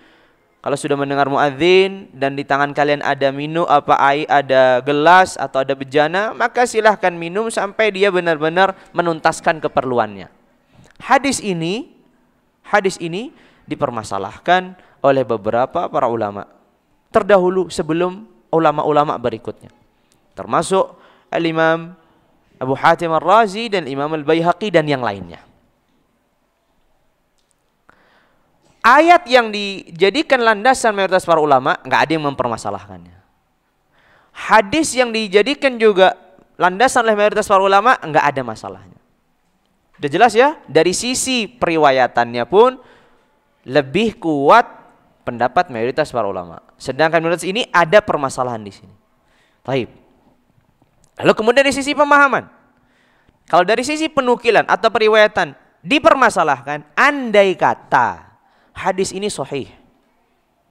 kalau sudah mendengar muadzin dan di tangan kalian ada minum ada gelas atau ada bejana, maka silahkan minum sampai dia benar-benar menuntaskan keperluannya. Hadis ini dipermasalahkan oleh beberapa para ulama terdahulu sebelum ulama-ulama berikutnya, termasuk Al-Imam Abu Hatim Ar-Razi dan Imam Al-Baihaqi dan yang lainnya. Ayat yang dijadikan landasan mayoritas para ulama nggak ada yang mempermasalahkannya. Hadis yang dijadikan juga landasan oleh mayoritas para ulama nggak ada masalahnya. Udah jelas ya? Dari sisi periwayatannya pun lebih kuat pendapat mayoritas para ulama. Sedangkan mayoritas ini ada permasalahan di sini. Baik. Lalu kemudian dari sisi pemahaman, kalau dari sisi penukilan atau periwayatan dipermasalahkan, andai kata hadis ini sahih,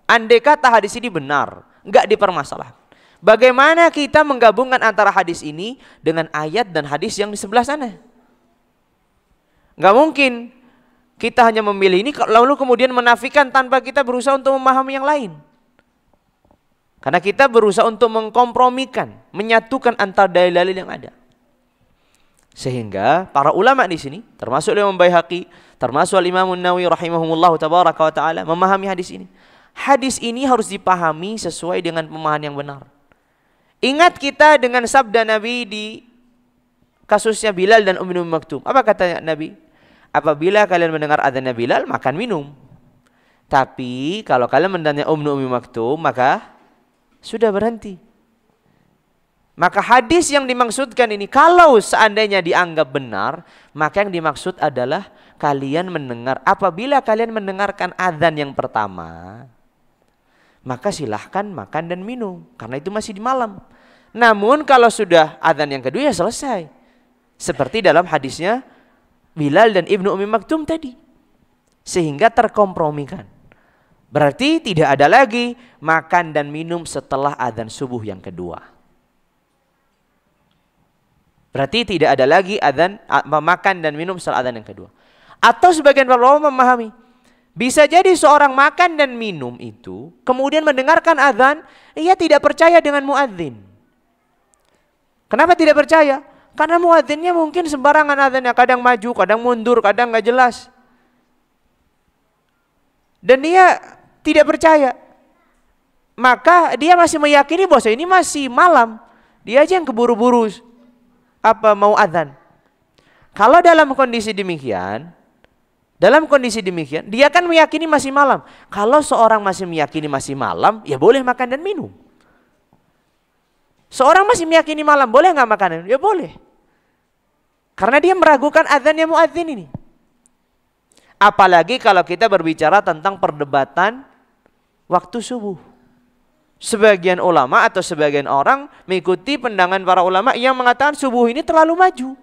andai kata hadis ini benar, enggak dipermasalahkan, bagaimana kita menggabungkan antara hadis ini dengan ayat dan hadis yang di sebelah sana? Enggak mungkin kita hanya memilih ini lalu kemudian menafikan tanpa kita berusaha untuk memahami yang lain. Karena kita berusaha untuk mengkompromikan, menyatukan antara dalil-dalil yang ada. Sehingga para ulama di sini, termasuk Imam Baihaqi, termasuk Imam An-Nawawi rahimahumullah tabaraka wa taala, memahami hadis ini. Hadis ini harus dipahami sesuai dengan pemahaman yang benar. Ingat kita dengan sabda Nabi di kasusnya Bilal dan Ummi Maktum. Apa kata Nabi? Apabila kalian mendengar adzannya Bilal, makan minum. Tapi kalau kalian mendengarnya Ummi Maktum, maka sudah berhenti. Maka hadis yang dimaksudkan ini kalau seandainya dianggap benar, maka yang dimaksud adalah kalian mendengar, apabila kalian mendengarkan adzan yang pertama, maka silahkan makan dan minum karena itu masih di malam. Namun kalau sudah adzan yang kedua ya selesai. Seperti dalam hadisnya Bilal dan Ibnu Ummi Maktum tadi. Sehingga terkompromikan. Berarti tidak ada lagi makan dan minum setelah adzan subuh yang kedua. Berarti tidak ada lagi makan dan minum setelah adzan yang kedua. Atau sebagian para ulama memahami, bisa jadi seorang makan dan minum itu kemudian mendengarkan adzan, ia tidak percaya dengan muadzin. Kenapa tidak percaya? Karena muadzinnya mungkin sembarangan adzannya, kadang maju, kadang mundur, kadang nggak jelas. Dan dia tidak percaya. Maka dia masih meyakini bahwa ini masih malam. Dia aja yang keburu-buru mau adzan. Kalau dalam kondisi demikian, dia kan meyakini masih malam. Kalau seorang masih meyakini masih malam, ya boleh makan dan minum. Seorang masih meyakini malam, boleh nggak makan? Ya boleh. Karena dia meragukan adzannya muadzin ini. Apalagi kalau kita berbicara tentang perdebatan waktu subuh. Sebagian ulama atau sebagian orang mengikuti pandangan para ulama yang mengatakan subuh ini terlalu maju.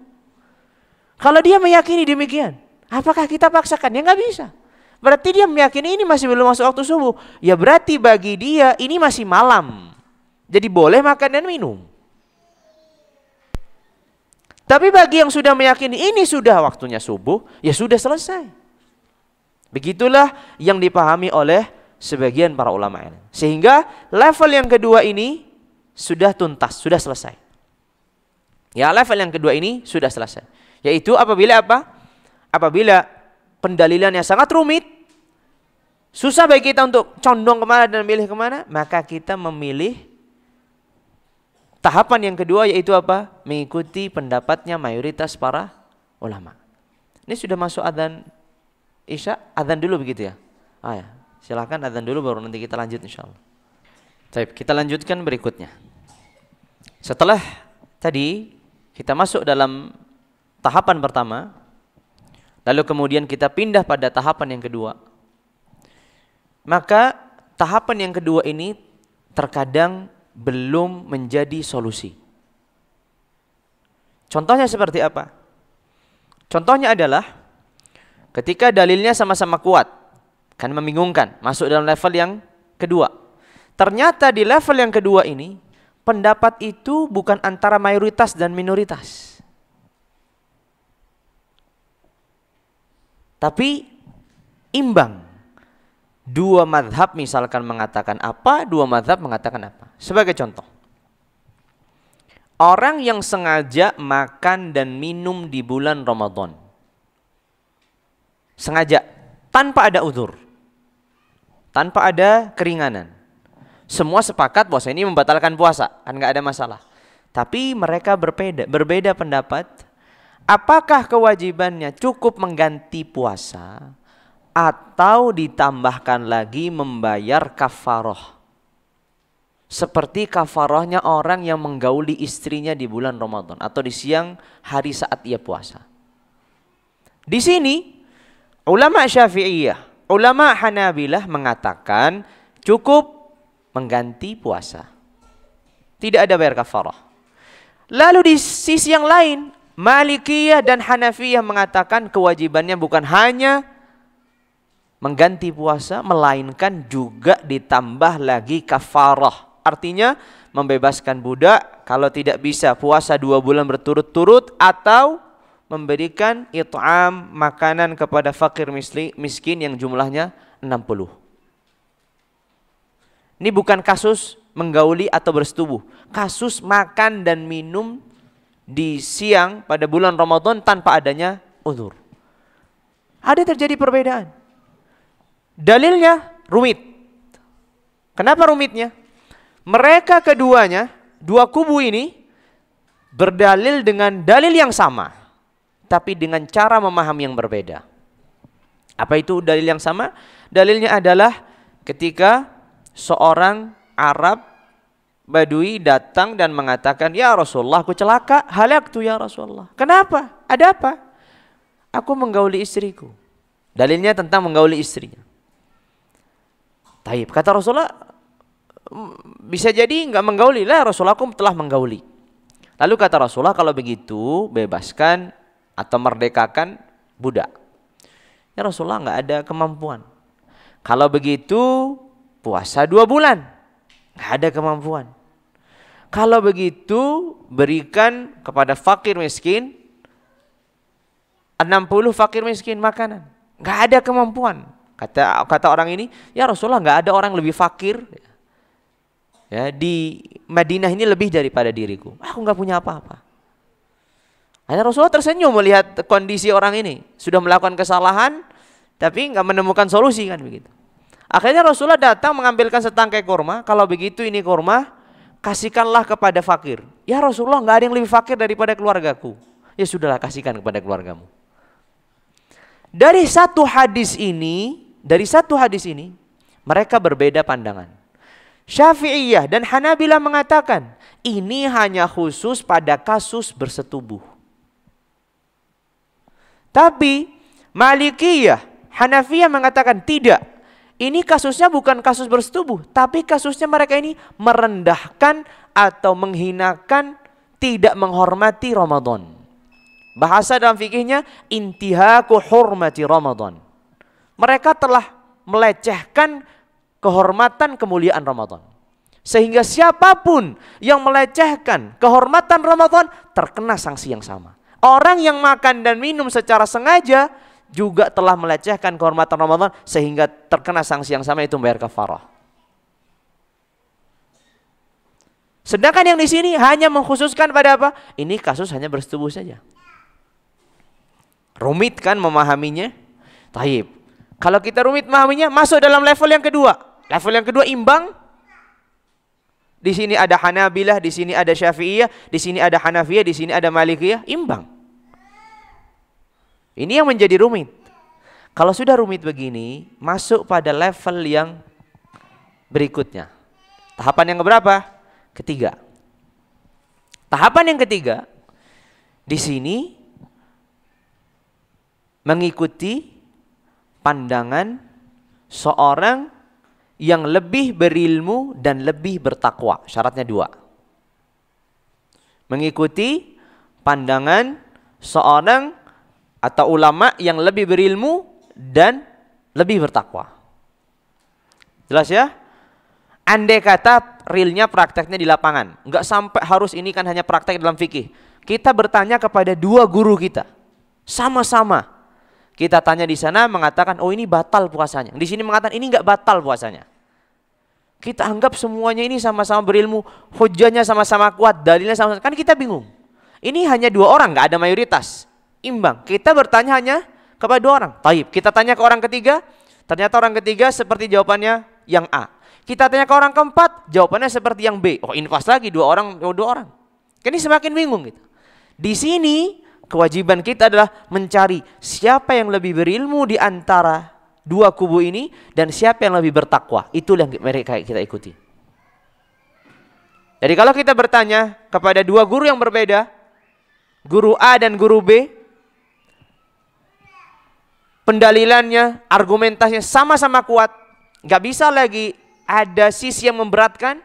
Kalau dia meyakini demikian, apakah kita paksakan? Ya nggak bisa. Berarti dia meyakini ini masih belum masuk waktu subuh. Ya berarti bagi dia ini masih malam. Jadi boleh makan dan minum. Tapi bagi yang sudah meyakini ini sudah waktunya subuh, ya sudah selesai. Begitulah yang dipahami oleh sebagian para ulama ini. Sehingga level yang kedua ini sudah tuntas, sudah selesai. Ya, level yang kedua ini sudah selesai. Yaitu apabila apa? Apabila pendalilannya sangat rumit, susah bagi kita untuk condong kemana dan milih kemana, maka kita memilih tahapan yang kedua, yaitu apa? Mengikuti pendapatnya mayoritas para ulama. Ini sudah masuk adzan Isya, adzan dulu begitu ya? Ya. Silakan adzan dulu baru nanti kita lanjut insyaallah. Baik, kita lanjutkan berikutnya. Setelah tadi kita masuk dalam tahapan pertama, lalu kemudian kita pindah pada tahapan yang kedua. Maka tahapan yang kedua ini terkadang belum menjadi solusi. Contohnya seperti apa? Contohnya adalah ketika dalilnya sama-sama kuat, kan membingungkan, masuk dalam level yang kedua. Ternyata di level yang kedua ini, pendapat itu bukan antara mayoritas dan minoritas. Tapi imbang. Dua mazhab misalkan mengatakan apa, dua mazhab mengatakan apa. Sebagai contoh, orang yang sengaja makan dan minum di bulan Ramadan. Sengaja, tanpa ada uzur. Tanpa ada keringanan. Semua sepakat bahwa ini membatalkan puasa, kan nggak ada masalah. Tapi mereka berbeda pendapat. Apakah kewajibannya cukup mengganti puasa atau ditambahkan lagi membayar kafarah? Seperti kafarahnya orang yang menggauli istrinya di bulan Ramadan atau di siang hari saat ia puasa. Di sini ulama Syafi'iyah, ulama Hanabilah mengatakan cukup mengganti puasa. Tidak ada bayar kafarah. Lalu di sisi yang lain, Malikiyah dan Hanafiyah mengatakan kewajibannya bukan hanya mengganti puasa, melainkan juga ditambah lagi kafarah. Artinya membebaskan budak kalau tidak bisa puasa 2 bulan berturut-turut, atau memberikan it'am, makanan kepada fakir miskin yang jumlahnya 60. Ini bukan kasus menggauli atau bersetubuh, kasus makan dan minum di siang pada bulan Ramadan tanpa adanya uzur. Ada terjadi perbedaan. Dalilnya rumit. Kenapa rumitnya? Mereka keduanya, dua kubu ini berdalil dengan dalil yang sama, tapi dengan cara memahami yang berbeda. Apa itu dalil yang sama? Dalilnya adalah ketika seorang Arab Badui datang dan mengatakan, "Ya Rasulullah, aku celaka, halaktu ya Rasulullah." Kenapa? Ada apa? Aku menggauli istriku. Dalilnya tentang menggauli istrinya. Taib, kata Rasulullah, bisa jadi enggak menggauli. Lah Rasulullah, aku telah menggauli. Lalu kata Rasulullah, kalau begitu bebaskan atau merdekakan budak. Ya Rasulullah, enggak ada kemampuan. Kalau begitu puasa 2 bulan. Enggak ada kemampuan. Kalau begitu berikan kepada fakir miskin 60 fakir miskin makanan. Enggak ada kemampuan. Kata orang ini, ya Rasulullah, enggak ada orang lebih fakir ya di Madinah ini lebih daripada diriku. Aku enggak punya apa-apa. Akhirnya Rasulullah tersenyum melihat kondisi orang ini, sudah melakukan kesalahan tapi enggak menemukan solusi, kan begitu. Akhirnya Rasulullah datang mengambilkan setangkai kurma. Kalau begitu ini kurma, kasihkanlah kepada fakir. Ya Rasulullah, enggak ada yang lebih fakir daripada keluargaku. Ya sudahlah, kasihkan kepada keluargamu. Dari satu hadis ini, mereka berbeda pandangan. Syafi'iyah dan Hanabilah mengatakan ini hanya khusus pada kasus bersetubuh. Tapi Malikiyah, Hanafiyah mengatakan tidak. Ini kasusnya bukan kasus bersetubuh, tapi kasusnya mereka ini merendahkan atau menghinakan, tidak menghormati Ramadan. Bahasa dalam fikihnya intihaku hurmati Ramadan. Mereka telah melecehkan kehormatan kemuliaan Ramadan. Sehingga siapapun yang melecehkan kehormatan Ramadan terkena sanksi yang sama. Orang yang makan dan minum secara sengaja juga telah melecehkan kehormatan Ramadan sehingga terkena sanksi yang sama, itu membayar kafarah. Sedangkan yang di sini hanya mengkhususkan pada apa? Ini kasus hanya bersetubuh saja. Rumit kan memahaminya? Taib. Kalau kita rumit memahaminya, masuk dalam level yang kedua. Level yang kedua imbang. Di sini ada Hanabilah, di sini ada Syafi'iyah, di sini ada Hanafiyah, di sini ada Malikiyah, imbang. Ini yang menjadi rumit. Kalau sudah rumit begini, masuk pada level yang berikutnya. Tahapan yang berapa? Ketiga. Tahapan yang ketiga, di sini mengikuti pandangan seorang yang lebih berilmu dan lebih bertakwa. Syaratnya dua. Mengikuti pandangan seorang atau ulama yang lebih berilmu dan lebih bertakwa. Jelas ya? Andai kata realnya prakteknya di lapangan, nggak sampai harus ini kan hanya praktek dalam fikih. Kita bertanya kepada dua guru kita, sama-sama. Kita tanya di sana mengatakan, oh ini batal puasanya. Di sini mengatakan ini nggak batal puasanya. Kita anggap semuanya ini sama-sama berilmu, hujahnya sama-sama kuat, dalilnya sama-sama. Kan kita bingung. Ini hanya dua orang, nggak ada mayoritas. Imbang. Kita bertanya hanya kepada dua orang. Taib. Kita tanya ke orang ketiga, ternyata orang ketiga seperti jawabannya yang A. Kita tanya ke orang keempat, jawabannya seperti yang B. Oh, infas lagi dua orang. Ini semakin bingung gitu. Di sini kewajiban kita adalah mencari siapa yang lebih berilmu di antara dua kubu ini dan siapa yang lebih bertakwa. Itulah yang mereka kita ikuti. Jadi kalau kita bertanya kepada dua guru yang berbeda, guru A dan guru B, pendalilannya, argumentasinya sama-sama kuat, nggak bisa lagi ada sisi yang memberatkan,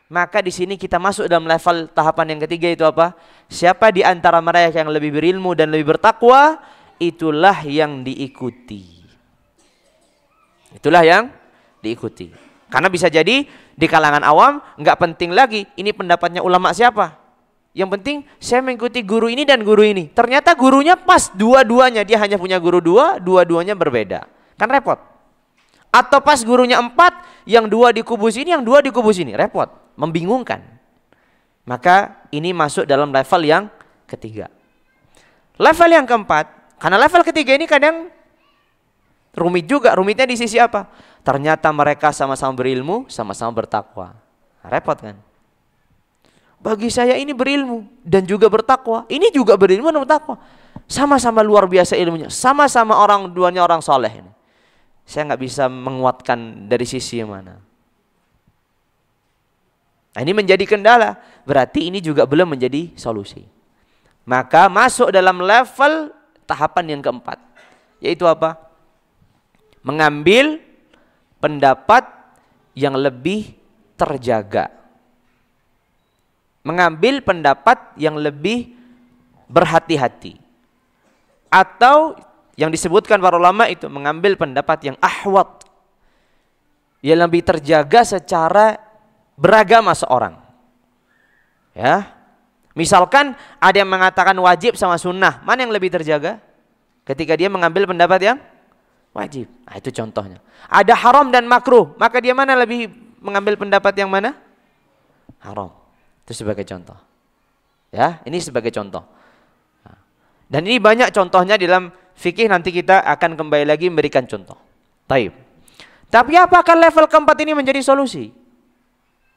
maka di sini kita masuk dalam level tahapan yang ketiga, itu apa? Siapa di antara mereka yang lebih berilmu dan lebih bertakwa, itulah yang diikuti. Itulah yang diikuti. Karena bisa jadi di kalangan awam nggak penting lagi ini pendapatnya ulama siapa. Yang penting saya mengikuti guru ini dan guru ini. Ternyata gurunya pas dua-duanya, dia hanya punya guru dua, dua-duanya berbeda. Kan repot. Atau pas gurunya 4, yang 2 di kubu sini, yang 2 di kubu sini. Repot, membingungkan. Maka ini masuk dalam level yang ketiga. Level yang keempat, karena level ketiga ini kadang rumit juga. Rumitnya di sisi apa? Ternyata mereka sama-sama berilmu, sama-sama bertakwa. Repot kan? Bagi saya ini berilmu dan juga bertakwa. Ini juga berilmu dan bertakwa. Sama-sama luar biasa ilmunya. Sama-sama orang duanya orang soleh ini. Saya nggak bisa menguatkan dari sisi yang mana. Nah, ini menjadi kendala. Berarti ini juga belum menjadi solusi. Maka masuk dalam level tahapan yang keempat. Yaitu apa? Mengambil pendapat yang lebih terjaga. Mengambil pendapat yang lebih berhati-hati. Atau yang disebutkan para ulama itu mengambil pendapat yang ahwat, yang lebih terjaga secara beragama seorang. Ya, misalkan ada yang mengatakan wajib sama sunnah, mana yang lebih terjaga? Ketika dia mengambil pendapat yang wajib. Nah, itu contohnya. Ada haram dan makruh, maka dia mana lebih mengambil pendapat yang mana? Haram. Itu sebagai contoh. Ya, ini sebagai contoh. Dan ini banyak contohnya di dalam fikih, nanti kita akan kembali lagi memberikan contoh. Taib. Tapi apakah level keempat ini menjadi solusi?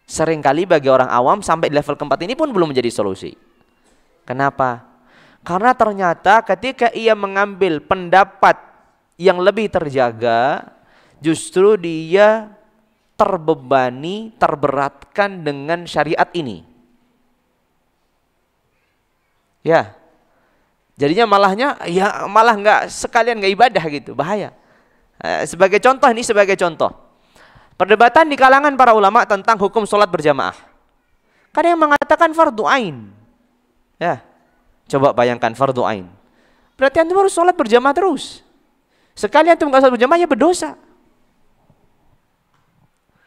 Seringkali bagi orang awam sampai di level keempat ini pun belum menjadi solusi. Kenapa? Karena ternyata ketika ia mengambil pendapat yang lebih terjaga, justru dia terbebani, terberatkan dengan syariat ini. Ya, jadinya malah nggak sekalian nggak ibadah gitu, bahaya. Sebagai contoh, ini sebagai contoh. Perdebatan di kalangan para ulama tentang hukum sholat berjamaah. Kan yang mengatakan fardu ain. Ya, coba bayangkan fardu ain. Berarti antum harus sholat berjamaah terus. Sekali antum nggak sholat berjamaah ya berdosa.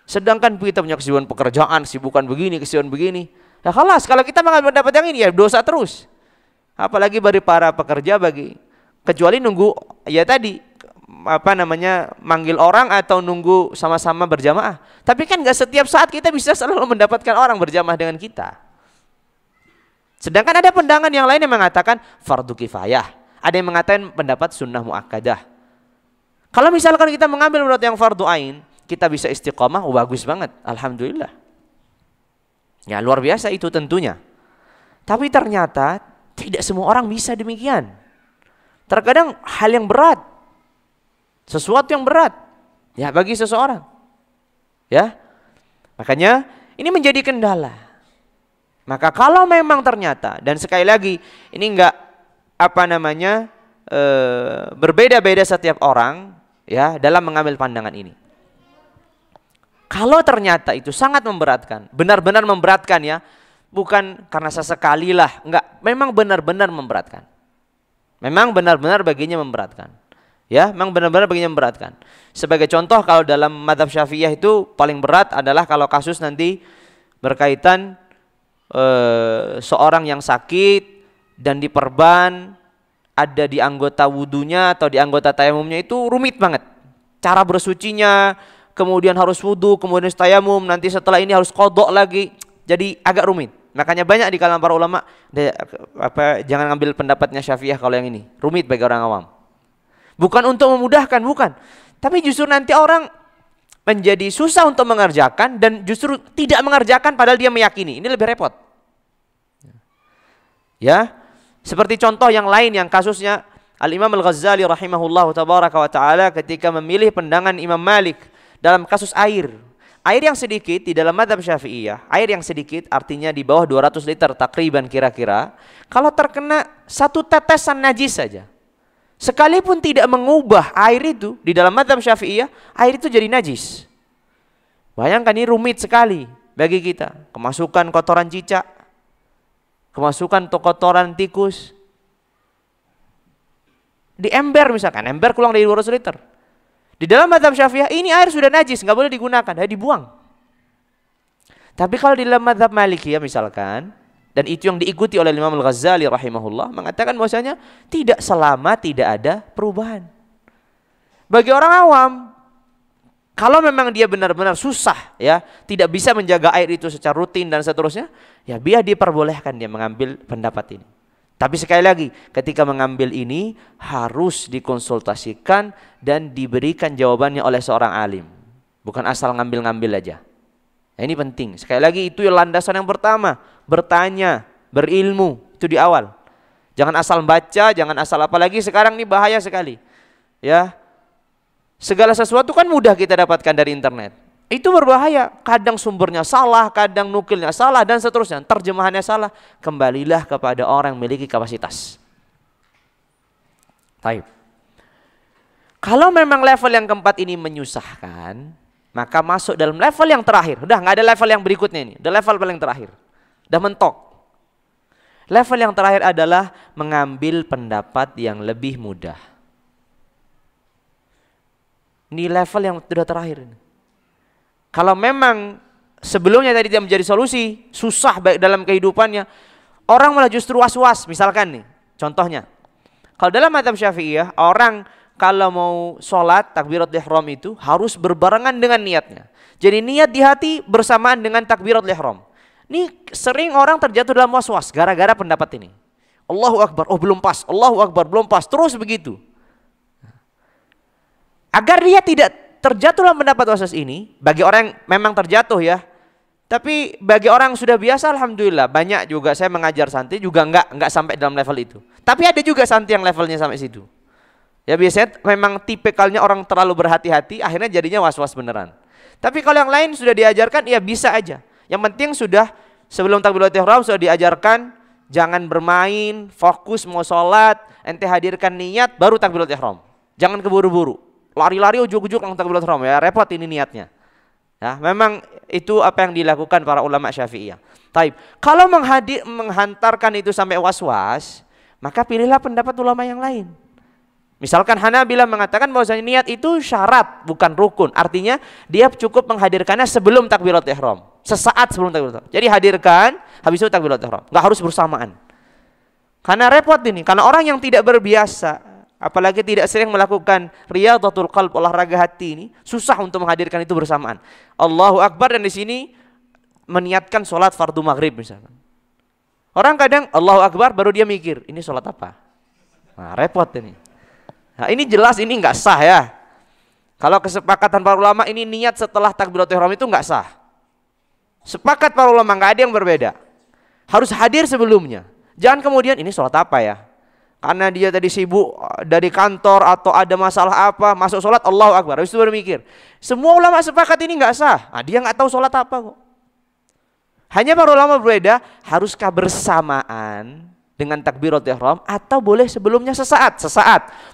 Sedangkan kita punya kesibukan pekerjaan, kesibukan begini. Ya khalas, kalau kita mengambil pendapat yang ini ya dosa terus. Apalagi bagi para pekerja kecuali nunggu ya tadi manggil orang atau nunggu sama-sama berjamaah. Tapi kan nggak setiap saat kita bisa selalu mendapatkan orang berjamaah dengan kita. Sedangkan ada pandangan yang lain yang mengatakan fardu kifayah. Ada yang mengatakan pendapat sunnah muakkadah. Kalau misalkan kita mengambil pendapat yang fardu ain, kita bisa istiqomah, bagus banget, alhamdulillah. Ya luar biasa itu tentunya. Tapi ternyata tidak semua orang bisa demikian. Terkadang hal yang berat, sesuatu yang berat, ya bagi seseorang, ya. Makanya ini menjadi kendala. Maka kalau memang ternyata, dan sekali lagi ini enggak berbeda-beda setiap orang, ya dalam mengambil pandangan ini. Kalau ternyata itu sangat memberatkan, benar-benar memberatkan ya, bukan karena sesekali lah, enggak, memang benar-benar memberatkan. Memang benar-benar baginya memberatkan. Ya, memang benar-benar baginya memberatkan. Sebagai contoh kalau dalam mazhab Syafi'iyah itu paling berat adalah kalau kasus nanti berkaitan seorang yang sakit dan diperban ada di anggota wudunya atau di anggota tayamumnya itu rumit banget. Cara bersucinya, kemudian harus wudu, kemudian tayamum, nanti setelah ini harus qadha lagi. Jadi agak rumit. Makanya banyak di kalangan para ulama jangan ngambil pendapatnya Syafi'iyah kalau yang ini. Rumit bagi orang awam. Bukan untuk memudahkan, bukan. Tapi justru nanti orang menjadi susah untuk mengerjakan dan justru tidak mengerjakan padahal dia meyakini. Ini lebih repot. Ya. Seperti contoh yang lain yang kasusnya Al-Imam Al-Ghazali rahimahullahu tabaraka wa ta'ala ketika memilih pandangan Imam Malik dalam kasus air. Air yang sedikit di dalam mazhab Syafi'iyah, air yang sedikit artinya di bawah 200 liter takriban kira-kira, kalau terkena satu tetesan najis saja, sekalipun tidak mengubah air itu di dalam mazhab Syafi'iyah, air itu jadi najis. Bayangkan ini rumit sekali bagi kita. Kemasukan kotoran cicak, kemasukan kotoran tikus. Di ember misalkan, ember kurang dari 200 liter. Di dalam mazhab Syafi'iyah ini air sudah najis, nggak boleh digunakan, dibuang. Tapi kalau di dalam mazhab Malikiyah misalkan, dan itu yang diikuti oleh Imam Al-Ghazali rahimahullah, mengatakan bahwasanya tidak selama tidak ada perubahan. Bagi orang awam, kalau memang dia benar-benar susah ya, tidak bisa menjaga air itu secara rutin dan seterusnya, ya biar diperbolehkan dia mengambil pendapat ini. Tapi sekali lagi, ketika mengambil ini harus dikonsultasikan dan diberikan jawabannya oleh seorang alim. Bukan asal ngambil-ngambil aja. Nah, ini penting. Sekali lagi itu landasan yang pertama, bertanya, berilmu, itu di awal. Jangan asal baca, jangan asal apalagi sekarang ini bahaya sekali. Ya. Segala sesuatu kan mudah kita dapatkan dari internet. Itu berbahaya, kadang sumbernya salah, kadang nukilnya salah dan seterusnya, terjemahannya salah. Kembalilah kepada orang yang memiliki kapasitas. Baik. Kalau memang level yang keempat ini menyusahkan, maka masuk dalam level yang terakhir. Udah nggak ada level yang berikutnya ini, udah level paling terakhir. Udah mentok. Level yang terakhir adalah mengambil pendapat yang lebih mudah. Ini level yang sudah terakhir ini. Kalau memang sebelumnya tadi tidak menjadi solusi, susah baik dalam kehidupannya, orang malah justru was-was. Misalkan nih, contohnya, kalau dalam mazhab Syafi'iyah, orang kalau mau sholat takbiratul ihram itu harus berbarengan dengan niatnya. Jadi niat di hati bersamaan dengan takbiratul ihram. Ini sering orang terjatuh dalam was-was gara-gara pendapat ini. Allahu Akbar, oh belum pas, Allahu Akbar, belum pas, terus begitu. Agar dia tidak terjatuh dalam pendapat was-was ini, bagi orang yang memang terjatuh ya, tapi bagi orang yang sudah biasa alhamdulillah, banyak juga saya mengajar santri juga enggak sampai dalam level itu. Tapi ada juga santri yang levelnya sampai situ. Ya biasanya memang tipikalnya orang terlalu berhati-hati, akhirnya jadinya was-was beneran. Tapi kalau yang lain sudah diajarkan, ya bisa aja. Yang penting sudah sebelum takbiratul ihram sudah diajarkan jangan bermain, fokus mau sholat, ente hadirkan niat baru takbiratul ihram. Jangan keburu-buru. Lari-lari ujuk-ujuk langsung takbiratul ihram, ya repot ini niatnya. Ya, memang itu apa yang dilakukan para ulama Syafi'iyah. Taib. Kalau menghantarkan itu sampai was-was, maka pilihlah pendapat ulama yang lain. Misalkan Hanabilah mengatakan bahwasanya niat itu syarat bukan rukun. Artinya dia cukup menghadirkannya sebelum takbiratul ihram, sesaat sebelum takbiratul ihram. Jadi hadirkan, habis itu takbiratul ihram. Enggak harus bersamaan. Karena repot ini, karena orang yang tidak berbiasa, apalagi tidak sering melakukan riyadhatul qalb, olahraga hati ini, susah untuk menghadirkan itu bersamaan. Allahu Akbar dan di sini meniatkan sholat fardu maghrib misalkan. Orang kadang Allahu Akbar baru dia mikir, ini sholat apa? Nah, repot ini. Nah, ini jelas ini nggak sah ya. Kalau kesepakatan para ulama ini niat setelah takbiratul ihram itu nggak sah. Sepakat para ulama nggak ada yang berbeda. Harus hadir sebelumnya. Jangan kemudian ini sholat apa ya? Karena dia tadi sibuk dari kantor atau ada masalah apa, masuk sholat Allahu Akbar. Habis itu berpikir. Semua ulama sepakat ini nggak sah. Nah, dia nggak tahu sholat apa kok. Hanya para ulama berbeda. Haruskah bersamaan dengan takbiratul ihram atau boleh sebelumnya sesaat,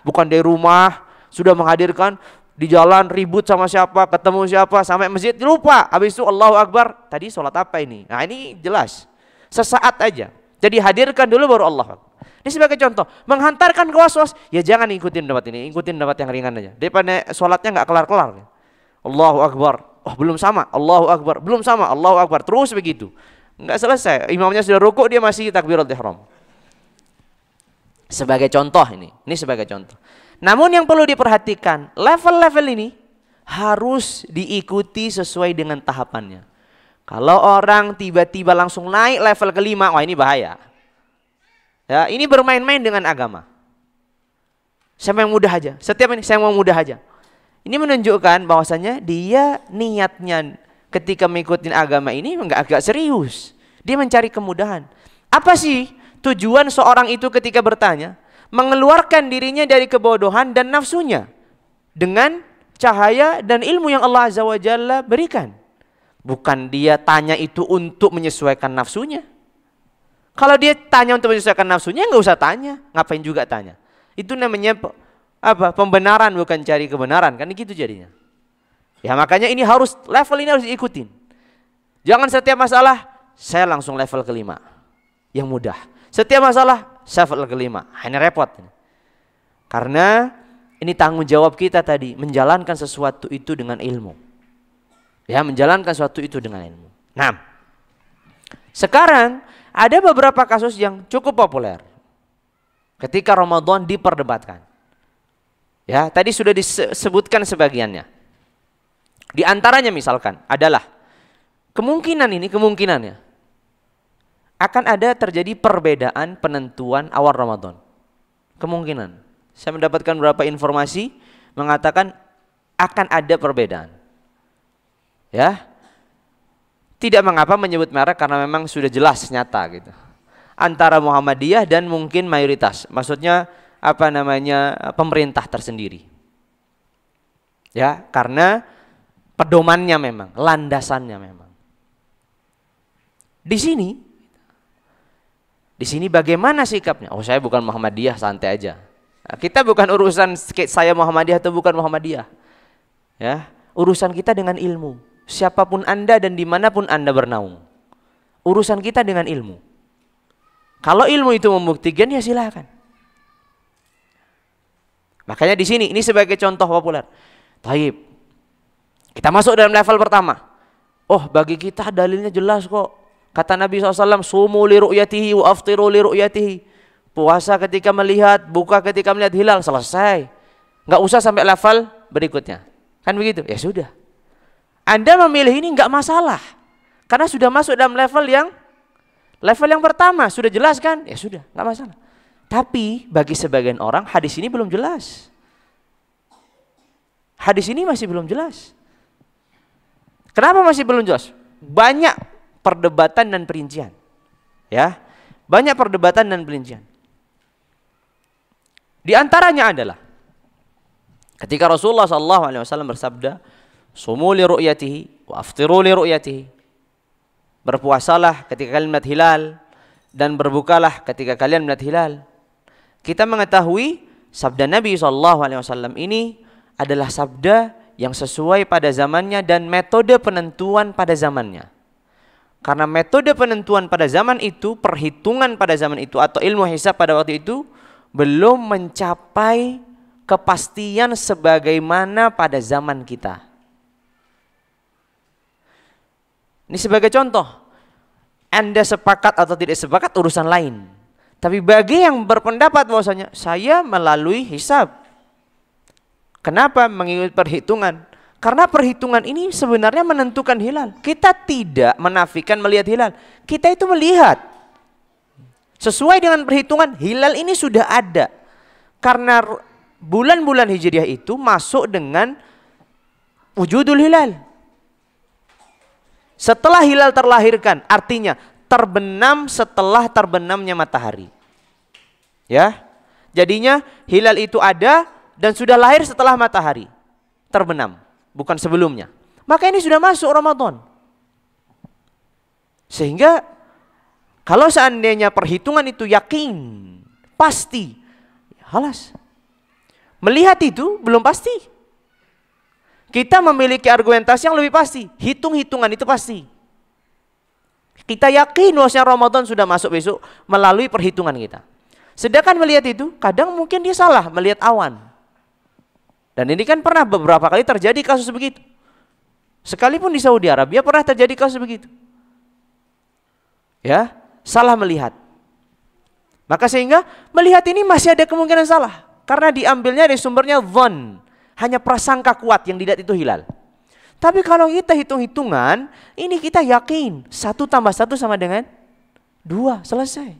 bukan dari rumah sudah menghadirkan di jalan ribut sama siapa, ketemu siapa sampai masjid lupa, habis itu Allahu Akbar, tadi sholat apa ini? Nah, ini jelas sesaat aja. Jadi hadirkan dulu baru Allah Akbar. Ini sebagai contoh, menghantarkan ke was-was, ya jangan ikutin pendapat ini, ikutin pendapat yang ringan aja. Daripada sholatnya nggak kelar-kelar. Allahu Akbar, oh belum sama, Allahu Akbar, belum sama, Allahu Akbar, terus begitu. Nggak selesai, imamnya sudah rukuk dia masih takbiratul ihram. Sebagai contoh ini sebagai contoh. Namun yang perlu diperhatikan, level-level ini harus diikuti sesuai dengan tahapannya. Kalau orang tiba-tiba langsung naik level kelima, wah ini bahaya. Ya, ini bermain-main dengan agama. Saya yang mudah aja. Setiap ini saya mau mudah aja. Ini menunjukkan bahwasanya dia niatnya ketika mengikuti agama ini agak serius. Dia mencari kemudahan. Apa sih tujuan seorang itu ketika bertanya? Mengeluarkan dirinya dari kebodohan dan nafsunya dengan cahaya dan ilmu yang Allah Azza wa Jalla berikan. Bukan dia tanya itu untuk menyesuaikan nafsunya. Kalau dia tanya untuk menyesuaikan nafsunya, nggak usah tanya. Ngapain juga tanya? Itu namanya apa? Pembenaran bukan cari kebenaran, kan gitu jadinya. Ya makanya ini level ini harus diikutin. Jangan setiap masalah saya langsung level kelima yang mudah. Setiap masalah saya level kelima, hanya repot. Karena ini tanggung jawab kita tadi menjalankan sesuatu itu dengan ilmu. Ya, menjalankan sesuatu itu dengan ilmu. Nah, sekarang ada beberapa kasus yang cukup populer ketika Ramadan diperdebatkan. Ya, tadi sudah disebutkan sebagiannya. Di antaranya misalkan adalah kemungkinannya akan ada terjadi perbedaan penentuan awal Ramadan. Kemungkinan. Saya mendapatkan beberapa informasi mengatakan akan ada perbedaan. Ya. Tidak mengapa menyebut merek karena memang sudah jelas nyata gitu. Antara Muhammadiyah dan mungkin mayoritas. Maksudnya pemerintah tersendiri. Ya, karena pedomannya memang, landasannya memang. Di sini bagaimana sikapnya? Oh, saya bukan Muhammadiyah, santai aja. Nah, kita bukan urusan saya Muhammadiyah atau bukan Muhammadiyah. Ya, urusan kita dengan ilmu. Siapapun Anda dan dimanapun Anda bernaung. Urusan kita dengan ilmu. Kalau ilmu itu membuktikan, ya silakan. Makanya di sini, ini sebagai contoh populer. Taib. Kita masuk dalam level pertama. Oh, bagi kita dalilnya jelas kok. Kata Nabi SAW, sumu li ru'yatihi wa aftiru li ru'yatihi. Puasa ketika melihat, buka ketika melihat hilal, selesai. Nggak usah sampai level berikutnya. Kan begitu? Ya sudah. Anda memilih ini nggak masalah. Karena sudah masuk dalam level yang pertama. Sudah jelas kan? Ya sudah, nggak masalah. Tapi bagi sebagian orang hadis ini belum jelas. Hadis ini masih belum jelas. Kenapa masih belum jelas? Banyak perdebatan dan perincian. Ya. Banyak perdebatan dan perincian. Di antaranya adalah ketika Rasulullah SAW bersabda, Sumu li ru'yatihi wa aftiru li ru'yatihi. Berpuasalah ketika kalian melihat hilal dan berbukalah ketika kalian melihat hilal. Kita mengetahui sabda Nabi SAW ini adalah sabda yang sesuai pada zamannya dan metode penentuan pada zamannya. Karena metode penentuan pada zaman itu, perhitungan pada zaman itu atau ilmu hisab pada waktu itu belum mencapai kepastian sebagaimana pada zaman kita. Ini sebagai contoh. Anda sepakat atau tidak sepakat urusan lain. Tapi bagi yang berpendapat bahwasanya saya melalui hisab. Kenapa mengikuti perhitungan? Karena perhitungan ini sebenarnya menentukan hilal. Kita tidak menafikan melihat hilal. Kita itu melihat. Sesuai dengan perhitungan, hilal ini sudah ada. Karena bulan-bulan Hijriah itu masuk dengan wujudul hilal. Setelah hilal terlahirkan, artinya terbenam setelah terbenamnya matahari. Ya. Jadinya hilal itu ada dan sudah lahir setelah matahari terbenam, bukan sebelumnya. Maka ini sudah masuk Ramadan. Sehingga kalau seandainya perhitungan itu yakin, pasti, halas. Melihat itu belum pasti. Kita memiliki argumentasi yang lebih pasti. Hitung-hitungan itu pasti. Kita yakin bahwasanya Ramadan sudah masuk besok melalui perhitungan kita. Sedangkan melihat itu, kadang mungkin dia salah melihat awan. Dan ini kan pernah beberapa kali terjadi kasus begitu. Sekalipun di Saudi Arabia pernah terjadi kasus begitu. Ya, salah melihat. Maka sehingga melihat ini masih ada kemungkinan salah. Karena diambilnya dari sumbernya dhon. Hanya prasangka kuat yang dilihat itu hilal. Tapi kalau kita hitung-hitungan, ini kita yakin 1 tambah 1 sama dengan 2, selesai.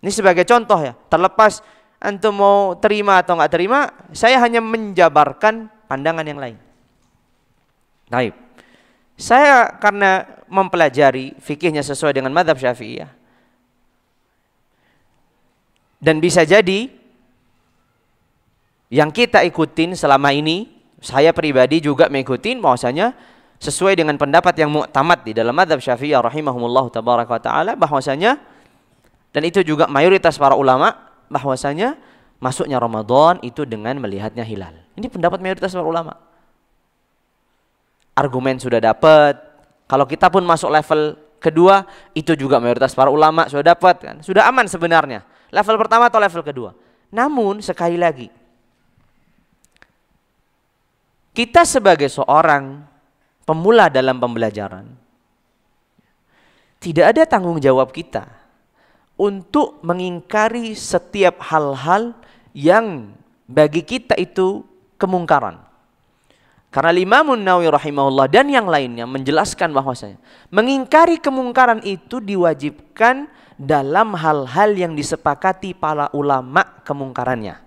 Ini sebagai contoh ya. Terlepas antum mau terima atau nggak terima, saya hanya menjabarkan pandangan yang lain. Baik. Saya karena mempelajari fikihnya sesuai dengan mazhab Syafi'iyah. Dan bisa jadi yang kita ikutin selama ini, saya pribadi juga mengikutin bahwasanya sesuai dengan pendapat yang mu'tamad di dalam mazhab Syafi'iyah rahimahumullah tabaraka wa taala, bahwasanya dan itu juga mayoritas para ulama, bahwasanya masuknya Ramadan itu dengan melihatnya hilal. Ini pendapat mayoritas para ulama. Argumen sudah dapat. Kalau kita pun masuk level kedua, itu juga mayoritas para ulama sudah dapat kan. Sudah aman sebenarnya. Level pertama atau level kedua. Namun sekali lagi, kita sebagai seorang pemula dalam pembelajaran, tidak ada tanggung jawab kita untuk mengingkari setiap hal-hal yang bagi kita itu kemungkaran. Karena Imam Nawawi rahimahullah dan yang lainnya menjelaskan bahwasanya mengingkari kemungkaran itu diwajibkan dalam hal-hal yang disepakati para ulama kemungkarannya.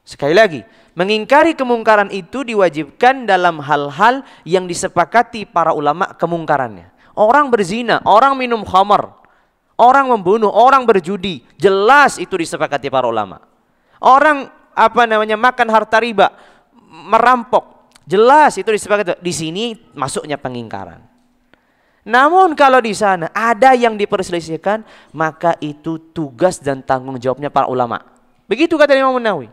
Sekali lagi, mengingkari kemungkaran itu diwajibkan dalam hal-hal yang disepakati para ulama kemungkarannya. Orang berzina, orang minum khamar, orang membunuh, orang berjudi, jelas itu disepakati para ulama. Orang makan harta riba, merampok, jelas itu disepakati. Di sini masuknya pengingkaran. Namun kalau di sana ada yang diperselisihkan, maka itu tugas dan tanggung jawabnya para ulama. Begitu kata Imam Nawawi.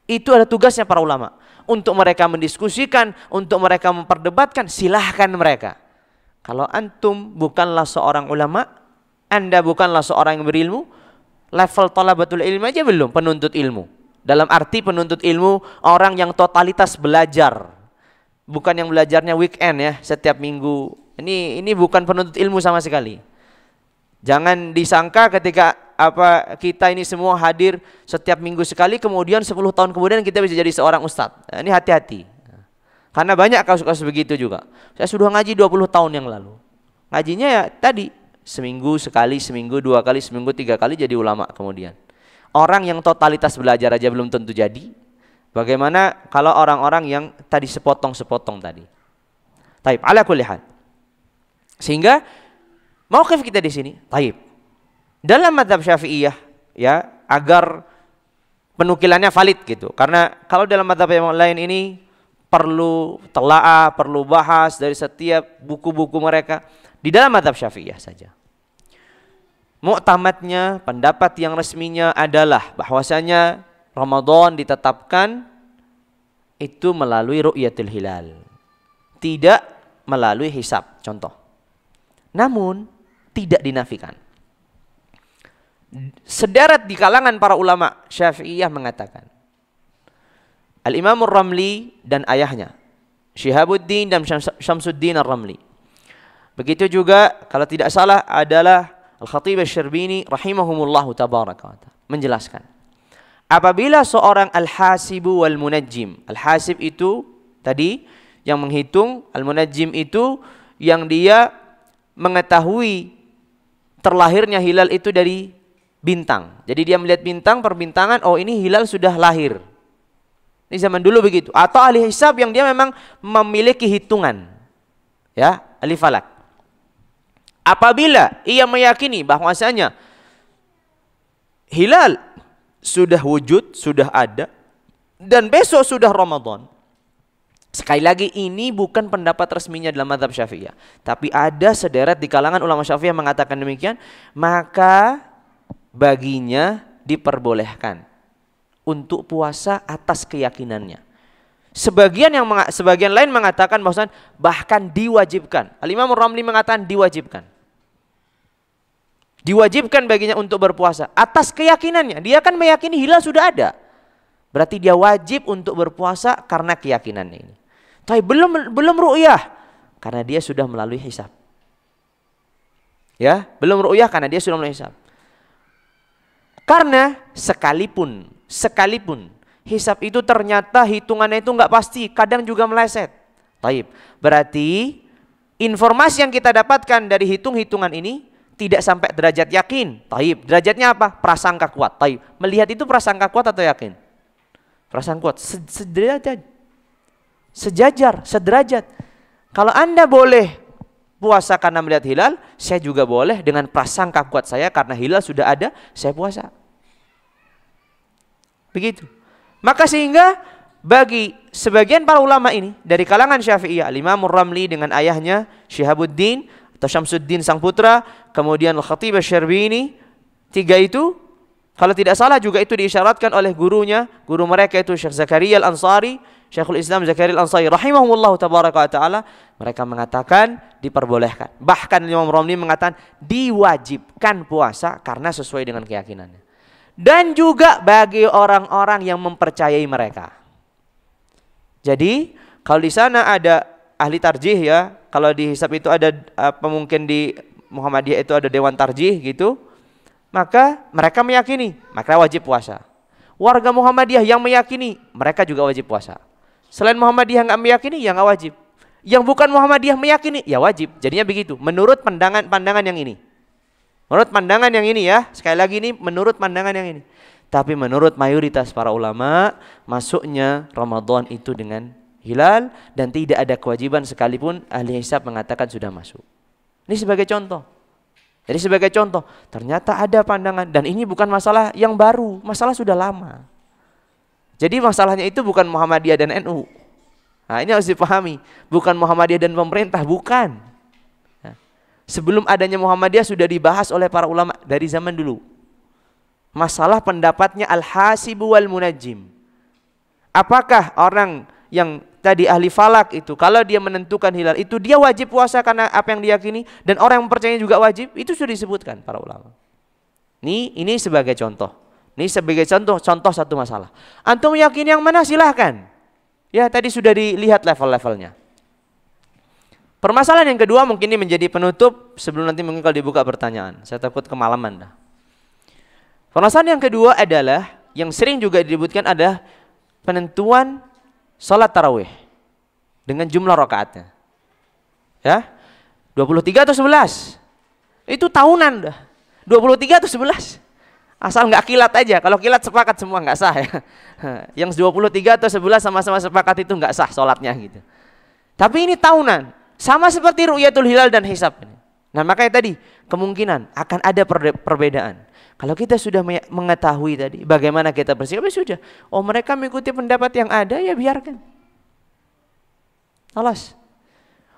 Itu adalah tugasnya para ulama. Untuk mereka mendiskusikan, untuk mereka memperdebatkan, silahkan mereka. Kalau antum bukanlah seorang ulama, Anda bukanlah seorang yang berilmu, level thalabatul ilmi aja belum, penuntut ilmu. Dalam arti penuntut ilmu, orang yang totalitas belajar. Bukan yang belajarnya weekend ya, setiap minggu. Ini bukan penuntut ilmu sama sekali. Jangan disangka ketika kita ini semua hadir setiap minggu sekali, kemudian 10 tahun kemudian kita bisa jadi seorang ustadz. Nah, ini hati-hati. Karena banyak kasus-kasus begitu juga. Saya sudah ngaji 20 tahun yang lalu. Ngajinya ya tadi, seminggu sekali, seminggu 2 kali, seminggu 3 kali jadi ulama kemudian. Orang yang totalitas belajar aja belum tentu jadi. Bagaimana kalau orang-orang yang tadi sepotong-sepotong tadi. Taib, ala kulli hal. Sehingga mauqif kita di sini, taib. Dalam mazhab Syafi'iyah ya, agar penukilannya valid gitu. Karena kalau dalam mazhab yang lain ini perlu telaah, perlu bahas dari setiap buku-buku mereka. Di dalam mazhab Syafi'iyah saja, mu'tamadnya, pendapat yang resminya adalah bahwasanya Ramadan ditetapkan itu melalui ru'yatul hilal, tidak melalui hisab, contoh. Namun tidak dinafikan. Sederet di kalangan para ulama Syafi'iyah mengatakan, Al-Imam Ar-Ramli dan ayahnya Syihabuddin dan Syamsuddin Ar-Ramli. Begitu juga kalau tidak salah adalah Al-Khatib Asy-Syarbini rahimahumullahu tabaraka wa ta'ala menjelaskan, apabila seorang al-hasibu wal munajjim, al-hasib itu tadi yang menghitung, al-munajjim itu yang dia mengetahui terlahirnya hilal itu dari bintang. Jadi dia melihat bintang, perbintangan, oh ini hilal sudah lahir. Ini zaman dulu begitu. Atau ahli hisab yang dia memang memiliki hitungan. Ya, ahli falak. Apabila ia meyakini bahwasanya hilal sudah wujud, sudah ada, dan besok sudah Ramadan. Sekali lagi ini bukan pendapat resminya dalam mazhab Syafi'iyah, tapi ada sederet di kalangan ulama Syafi'iyah mengatakan demikian, maka baginya diperbolehkan untuk puasa atas keyakinannya. Sebagian lain mengatakan bahkan diwajibkan. Al-Imam Ar-Ramli mengatakan diwajibkan. Diwajibkan baginya untuk berpuasa atas keyakinannya. Dia kan meyakini hilal sudah ada. Berarti dia wajib untuk berpuasa karena keyakinannya ini. Tapi belum ru'yah karena dia sudah melalui hisab. Ya, belum ru'yah karena dia sudah melalui hisab. Karena sekalipun hisab itu ternyata hitungannya itu enggak pasti, kadang juga meleset. Taib. Berarti informasi yang kita dapatkan dari hitungan ini tidak sampai derajat yakin. Taib. Derajatnya apa? Prasangka kuat. Taib. Melihat itu prasangka kuat atau yakin? Prasangka kuat. Sederajat. Sejajar, sederajat. Kalau Anda boleh puasa karena melihat hilal, saya juga boleh dengan prasangka kuat saya karena hilal sudah ada, saya puasa. Begitu. Maka sehingga bagi sebagian para ulama ini dari kalangan Syafi'iyah, Al-Imam Ar-Ramli dengan ayahnya Syihabuddin atau Syamsuddin sang putra, kemudian Al-Khatib Asy-Syarbini, tiga itu kalau tidak salah juga itu diisyaratkan oleh gurunya, guru mereka itu Syekh Zakaria Al-Ansari, Syekhul Islam Zakaria Al-Ansari rahimahullahu tabaraka wa taala, mereka mengatakan diperbolehkan. Bahkan Imam Ar-Ramli mengatakan diwajibkan puasa karena sesuai dengan keyakinannya. Dan juga bagi orang-orang yang mempercayai mereka. Jadi kalau di sana ada ahli tarjih ya, kalau di hisab itu ada mungkin di Muhammadiyah itu ada dewan tarjih gitu, maka mereka meyakini, maka wajib puasa. Warga Muhammadiyah yang meyakini, mereka juga wajib puasa. Selain Muhammadiyah nggak meyakini, ya nggak wajib. Yang bukan Muhammadiyah meyakini, ya wajib. Jadinya begitu. Menurut pandangan yang ini. Menurut pandangan yang ini ya, sekali lagi ini menurut pandangan yang ini. Tapi menurut mayoritas para ulama, masuknya Ramadan itu dengan hilal dan tidak ada kewajiban sekalipun ahli hisab mengatakan sudah masuk. Ini sebagai contoh. Jadi sebagai contoh, ternyata ada pandangan dan ini bukan masalah yang baru, masalah sudah lama. Jadi masalahnya itu bukan Muhammadiyah dan NU. Nah, ini harus dipahami, bukan Muhammadiyah dan pemerintah, bukan. Sebelum adanya Muhammadiyah sudah dibahas oleh para ulama dari zaman dulu. Masalah pendapatnya al-hasibu wal munajjim. Apakah orang yang tadi ahli falak itu kalau dia menentukan hilal itu dia wajib puasa karena apa yang diyakini dan orang yang percaya juga wajib, itu sudah disebutkan para ulama. Ini sebagai contoh. Ini sebagai contoh satu masalah. Antum yakin yang mana silahkan. Ya tadi sudah dilihat level-levelnya. Permasalahan yang kedua mungkin ini menjadi penutup sebelum nanti mungkin kalau dibuka pertanyaan. Saya takut kemalaman dah. Permasalahan yang kedua adalah yang sering juga disebutkan adalah penentuan salat tarawih dengan jumlah rakaatnya. Ya. 23 atau 11. Itu tahunan dah. 23 atau 11. Asal nggak kilat aja. Kalau kilat sepakat semua nggak sah ya. Yang 23 atau 11 sama-sama sepakat itu nggak sah salatnya gitu. Tapi ini tahunan. Sama seperti ru'yatul hilal dan hisab ini. Nah makanya tadi kemungkinan akan ada perbedaan. Kalau kita sudah mengetahui tadi bagaimana kita bersikap, ya sudah. Oh mereka mengikuti pendapat yang ada, ya biarkan. Alas.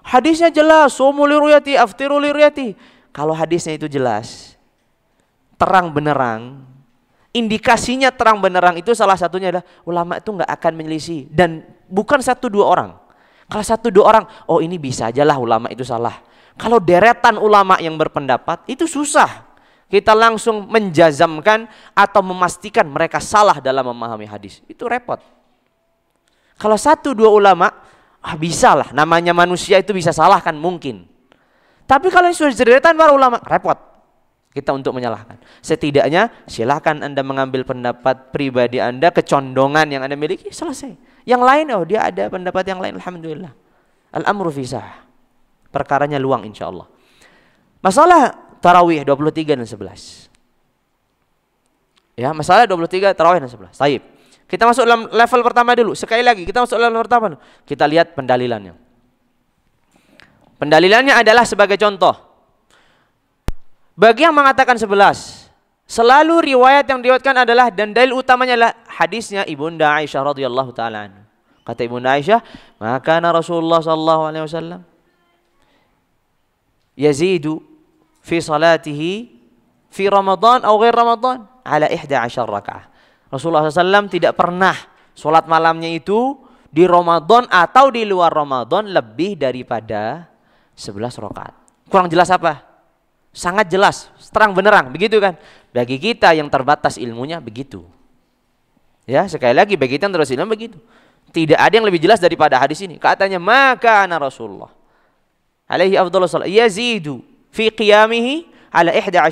Hadisnya jelas, sumu li ru'yati, aftiru li ru'yati. Kalau hadisnya itu jelas, terang benerang, indikasinya terang benerang, itu salah satunya adalah ulama itu nggak akan menyelisih, dan bukan 1-2 orang. Kalau 1-2 orang, oh ini bisa aja lah ulama itu salah. Kalau deretan ulama yang berpendapat, itu susah kita langsung menjazamkan atau memastikan mereka salah dalam memahami hadis. Itu repot. Kalau 1-2 ulama, bisa lah, namanya manusia itu bisa salah kan, mungkin. Tapi kalau sudah deretan para ulama, repot kita untuk menyalahkan. Setidaknya silahkan Anda mengambil pendapat pribadi Anda, kecondongan yang Anda miliki, selesai. Yang lain, oh dia ada pendapat yang lain, alhamdulillah. Al-amru fisah. Perkaranya luang insyaallah. Masalah tarawih 23 dan 11. Ya, masalah 23 tarawih dan 11. Baik. Kita masuk dalam level pertama dulu. Sekali lagi, kita masuk dalam level pertama dulu. Kita lihat pendalilannya. Pendalilannya adalah sebagai contoh. Bagi yang mengatakan 11, selalu riwayat yang diriwayatkan adalah, dan dalil utamanya adalah hadisnya Ibunda Aisyah radhiyallahu taala anha. Kata Ibunda Aisyah, maka Rasulullah sallallahu alaihi wasallam yazidu fi salatihi fi Ramadan atau ghair Ramadan ala 11 rakaah. Rasulullah SAW tidak pernah sholat malamnya itu di Ramadan atau di luar Ramadan lebih daripada 11 rakaat. Kurang jelas apa? Sangat jelas, terang benerang, begitu kan? Bagi kita yang terbatas ilmunya begitu. Ya, sekali lagi bagi kita yang terbatas ilmu begitu. Tidak ada yang lebih jelas daripada hadis ini. Katanya maka ana Rasulullah alaihi afdhalus salat yazidu fi qiyamihi ala 11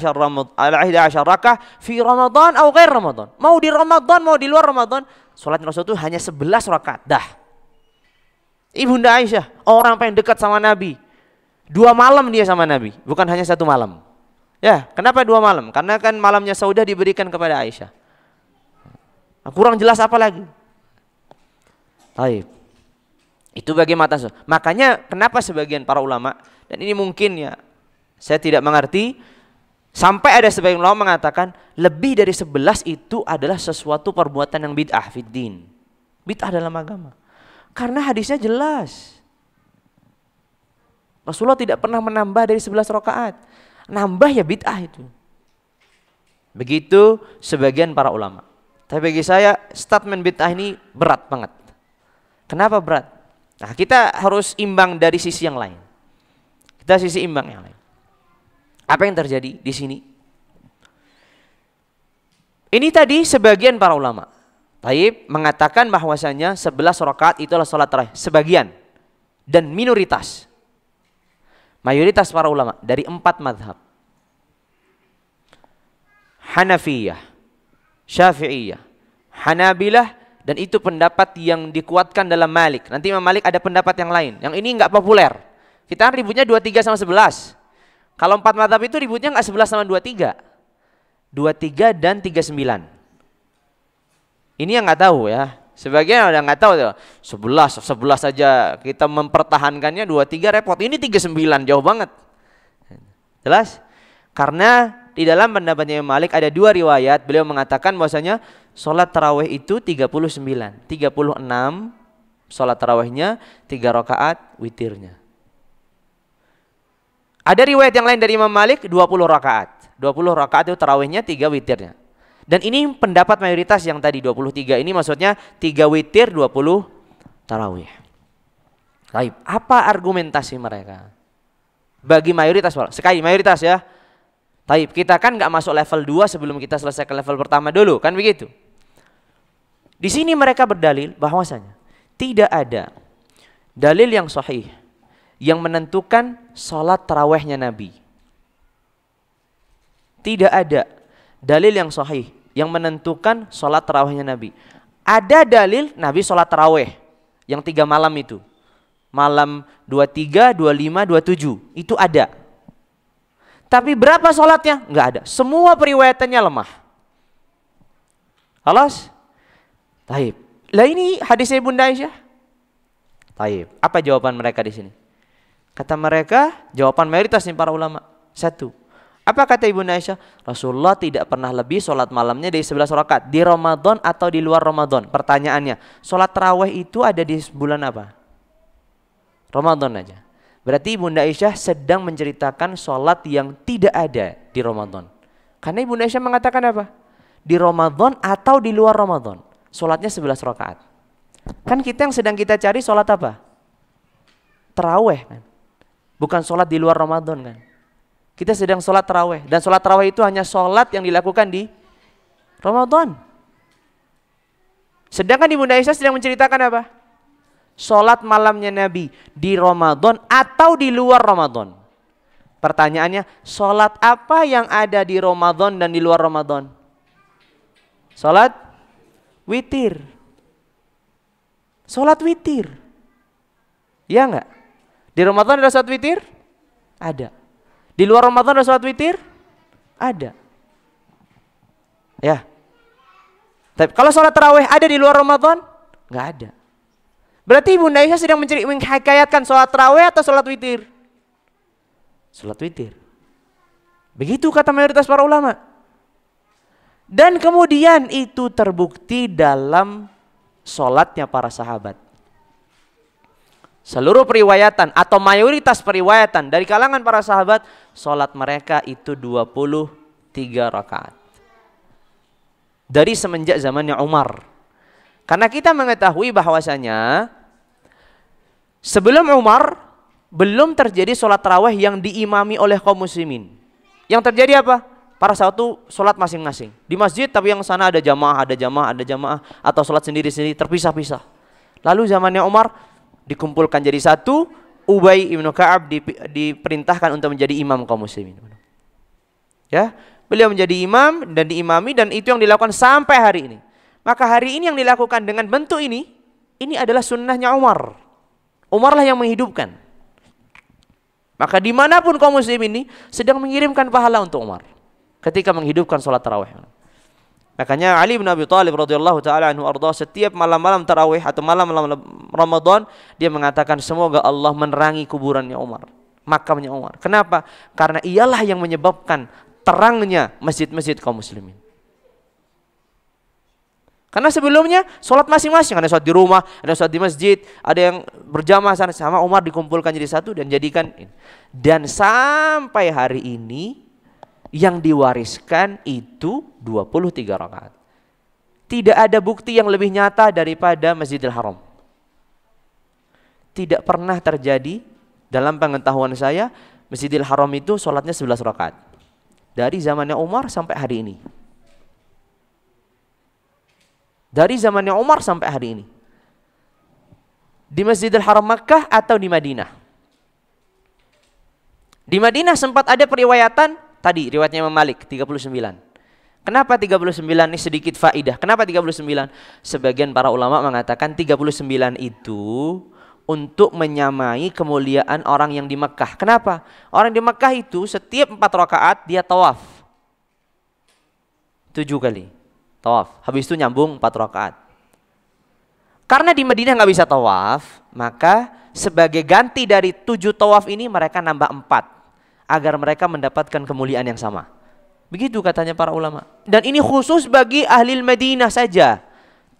raka'ah fi Ramadan atau ghair Ramadan. Mau di Ramadan mau di luar Ramadan, salat Rasul itu hanya 11 rakaat. Dah. Ibunda Aisyah, orang paling dekat sama Nabi. 2 malam dia sama Nabi, bukan hanya 1 malam. Ya, kenapa 2 malam? Karena kan malamnya Saudah diberikan kepada Aisyah. Kurang jelas apa lagi? Baik. Itu bagaimana? Makanya kenapa sebagian para ulama, dan ini mungkin ya saya tidak mengerti, sampai ada sebagian ulama mengatakan lebih dari 11 itu adalah sesuatu perbuatan yang bid'ah fiddin. Bid'ah dalam agama. Karena hadisnya jelas. Rasulullah tidak pernah menambah dari 11 rakaat. Nambah ya bid'ah itu. Begitu sebagian para ulama. Tapi bagi saya statement bid'ah ini berat banget. Kenapa berat? Nah, kita harus imbang dari sisi yang lain. Kita sisi imbang yang lain. Apa yang terjadi di sini? Ini tadi sebagian para ulama Taib mengatakan bahwasanya 11 rakaat itulah salat tarawih. Sebagian dan minoritas. Mayoritas para ulama dari 4 mazhab. Hanafiyah, Syafi'iyah, Hanabilah, dan itu pendapat yang dikuatkan dalam Malik. Nanti Imam Malik ada pendapat yang lain. Yang ini enggak populer. Kita ributnya 23 sama 11. Kalau 4 mazhab itu ributnya enggak 11 sama 23. 23 dan 39. Ini yang enggak tahu ya. Sebagian udah enggak tahu tuh. 11 saja kita mempertahankannya, 23 repot. Ini 39 jauh banget. Jelas? Karena di dalam pendapatnya Imam Malik ada 2 riwayat, beliau mengatakan bahwasanya salat tarawih itu 39, 36 salat tarawihnya, 3 rakaat witirnya. Ada riwayat yang lain dari Imam Malik 20 rakaat. 20 rakaat itu tarawihnya, 3 witirnya. Dan ini pendapat mayoritas yang tadi 23 ini, maksudnya 3 witir 20 tarawih. Baik, apa argumentasi mereka? Bagi mayoritas, sekali mayoritas ya. Taib, kita kan nggak masuk level 2 sebelum kita selesai ke level pertama dulu, kan begitu? Di sini mereka berdalil bahwasanya tidak ada dalil yang sahih yang menentukan salat tarawihnya Nabi. Tidak ada dalil yang sahih yang menentukan salat tarawihnya Nabi. Ada dalil Nabi salat tarawih yang 3 malam itu. Malam 23, 25, 27 itu ada. Tapi berapa sholatnya? Enggak ada. Semua periwayatannya lemah. Halas? Taib. Lah ini hadisnya Bunda Aisyah. Taib. Apa jawaban mereka di sini? Kata mereka, jawaban mayoritas nih para ulama. Satu. Apa kata Ibunda Aisyah? Rasulullah tidak pernah lebih sholat malamnya dari 11 rakaat. Di Ramadan atau di luar Ramadan? Pertanyaannya, sholat tarawih itu ada di bulan apa? Ramadan aja. Berarti Ibunda Aisyah sedang menceritakan sholat yang tidak ada di Ramadan. Karena Ibunda Aisyah mengatakan apa? Di Ramadan atau di luar Ramadan. Sholatnya 11 rakaat. Kan kita yang sedang kita cari sholat apa? Tarawih kan? Bukan sholat di luar Ramadan kan? Kita sedang sholat tarawih. Dan sholat tarawih itu hanya sholat yang dilakukan di Ramadan. Sedangkan Ibunda Aisyah sedang menceritakan apa? Sholat malamnya Nabi di Ramadan atau di luar Ramadan. Pertanyaannya, sholat apa yang ada di Ramadan dan di luar Ramadan? Sholat witir. Sholat witir. Ya enggak? Di Ramadan ada sholat witir? Ada. Di luar Ramadan ada sholat witir? Ada. Ya. Tapi kalau sholat tarawih ada di luar Ramadan? Enggak ada. Berarti Ibunda Aisyah sedang menghikayatkan sholat tarawih atau sholat witir? Sholat witir. Begitu kata mayoritas para ulama. Dan kemudian itu terbukti dalam sholatnya para sahabat. Seluruh periwayatan atau mayoritas periwayatan dari kalangan para sahabat, sholat mereka itu 23 rakaat. Dari semenjak zamannya Umar. Karena kita mengetahui bahwasanya sebelum Umar belum terjadi sholat tarawih yang diimami oleh kaum muslimin. Yang terjadi apa? Para sahabat itu sholat masing-masing di masjid, tapi yang sana ada jamaah, atau sholat sendiri-sendiri terpisah-pisah. Lalu zamannya Umar dikumpulkan jadi satu. Ubay ibn Ka'ab diperintahkan untuk menjadi imam kaum muslimin. Ya, beliau menjadi imam dan diimami, dan itu yang dilakukan sampai hari ini. Maka hari ini yang dilakukan dengan bentuk ini adalah sunnahnya Umar. Umarlah yang menghidupkan. Maka dimanapun kaum muslim ini sedang mengirimkan pahala untuk Umar ketika menghidupkan sholat tarawih. Makanya Ali bin Abi Thalib radhiyallahu taala anhu arda, setiap malam-malam tarawih atau malam-malam Ramadan dia mengatakan semoga Allah menerangi kuburannya Umar, makamnya Umar. Kenapa? Karena ialah yang menyebabkan terangnya masjid-masjid kaum muslimin. Karena sebelumnya sholat masing-masing, ada sholat di rumah, ada sholat di masjid, ada yang berjamaah sana, sama Umar dikumpulkan jadi satu dan jadikan ini. Dan sampai hari ini yang diwariskan itu 23 rakaat. Tidak ada bukti yang lebih nyata daripada Masjidil Haram. Tidak pernah terjadi dalam pengetahuan saya Masjidil Haram itu sholatnya 11 rakaat. Dari zamannya Umar sampai hari ini. Dari zamannya Umar sampai hari ini. Di Masjidil Haram Makkah atau di Madinah? Di Madinah sempat ada periwayatan, tadi riwayatnya Imam Malik 39. Kenapa 39? Ini sedikit faidah. Kenapa 39? Sebagian para ulama mengatakan 39 itu untuk menyamai kemuliaan orang yang di Mekah. Kenapa? Orang di Mekah itu setiap 4 rakaat dia tawaf 7 kali. Tawaf, habis itu nyambung 4 rakaat. Karena di Madinah nggak bisa tawaf, maka sebagai ganti dari 7 tawaf ini mereka nambah 4 agar mereka mendapatkan kemuliaan yang sama. Begitu katanya para ulama. Dan ini khusus bagi ahli Madinah saja,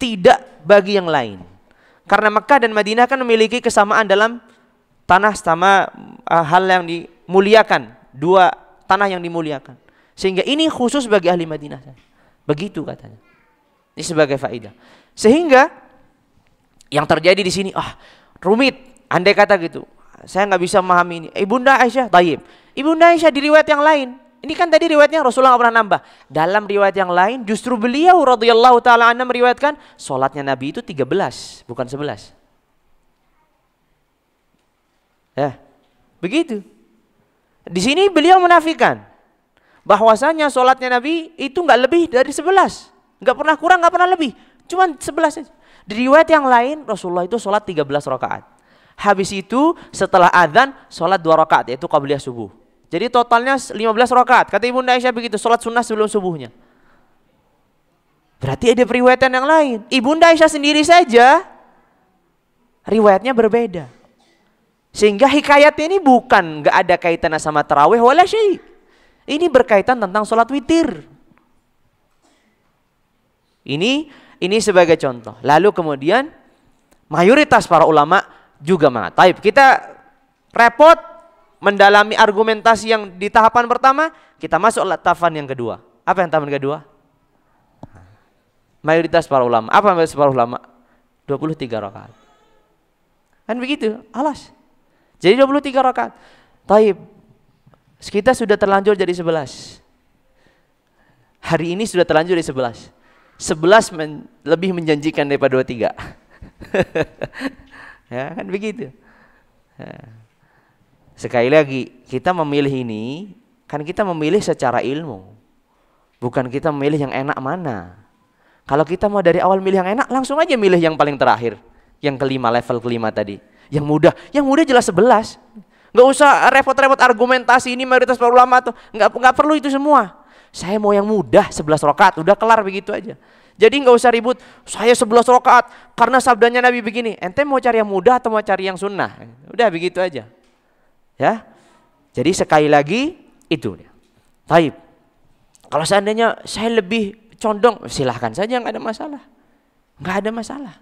tidak bagi yang lain. Karena Mekah dan Madinah kan memiliki kesamaan dalam tanah sama hal yang dimuliakan, 2 tanah yang dimuliakan. Sehingga ini khusus bagi ahli Madinah saja. Begitu katanya. Ini sebagai faedah. Sehingga yang terjadi di sini, rumit. Andai kata gitu, saya nggak bisa memahami ini. Ibunda Aisyah, tayyib. Ibunda Aisyah di riwayat yang lain. Ini kan tadi riwayatnya Rasulullah nggak pernah nambah. Dalam riwayat yang lain, justru beliau radhiyallahu taala anhu meriwayatkan sholatnya Nabi itu 13, bukan 11. Ya, begitu. Di sini beliau menafikan bahwasanya sholatnya Nabi itu nggak lebih dari 11, nggak pernah kurang, nggak pernah lebih, cuma 11 saja. Di riwayat yang lain Rasulullah itu sholat 13 rakaat. Habis itu setelah adzan sholat 2 rakaat, yaitu qabliyah subuh. Jadi totalnya 15 rakaat. Kata Ibunda Aisyah begitu, sholat sunnah sebelum subuhnya. Berarti ada periwayatan yang lain. Ibunda Aisyah sendiri saja riwayatnya berbeda. Sehingga hikayatnya ini bukan nggak ada kaitannya sama tarawih wala syai'. Ini berkaitan tentang sholat witir. Ini sebagai contoh. Lalu kemudian mayoritas para ulama juga mengatakan, kita repot mendalami argumentasi yang di tahapan pertama, kita masuk tahapan yang kedua. Apa yang tahapan kedua? Mayoritas para ulama. Apa mayoritas para ulama? 23 rakaat. Kan begitu, alas. Jadi 23 rakaat. Taib. Kita sudah terlanjur jadi 11. Hari ini sudah terlanjur jadi 11. 11 lebih menjanjikan daripada 23. Ya, kan begitu. Sekali lagi, kita memilih ini kan kita memilih secara ilmu. Bukan kita memilih yang enak mana. Kalau kita mau dari awal milih yang enak, langsung aja milih yang paling terakhir. Yang kelima, level kelima tadi. Yang mudah jelas 11. Nggak usah repot-repot argumentasi ini mayoritas para ulama tuh. Nggak perlu itu semua. Saya mau yang mudah 11 rakaat, udah kelar begitu aja. Jadi nggak usah ribut, saya 11 rakaat karena sabdanya Nabi begini. Ente mau cari yang mudah atau mau cari yang sunnah? Udah begitu aja. Ya. Jadi sekali lagi itu dia. Taib. Kalau seandainya saya lebih condong, silahkan saja, nggak ada masalah. Nggak ada masalah.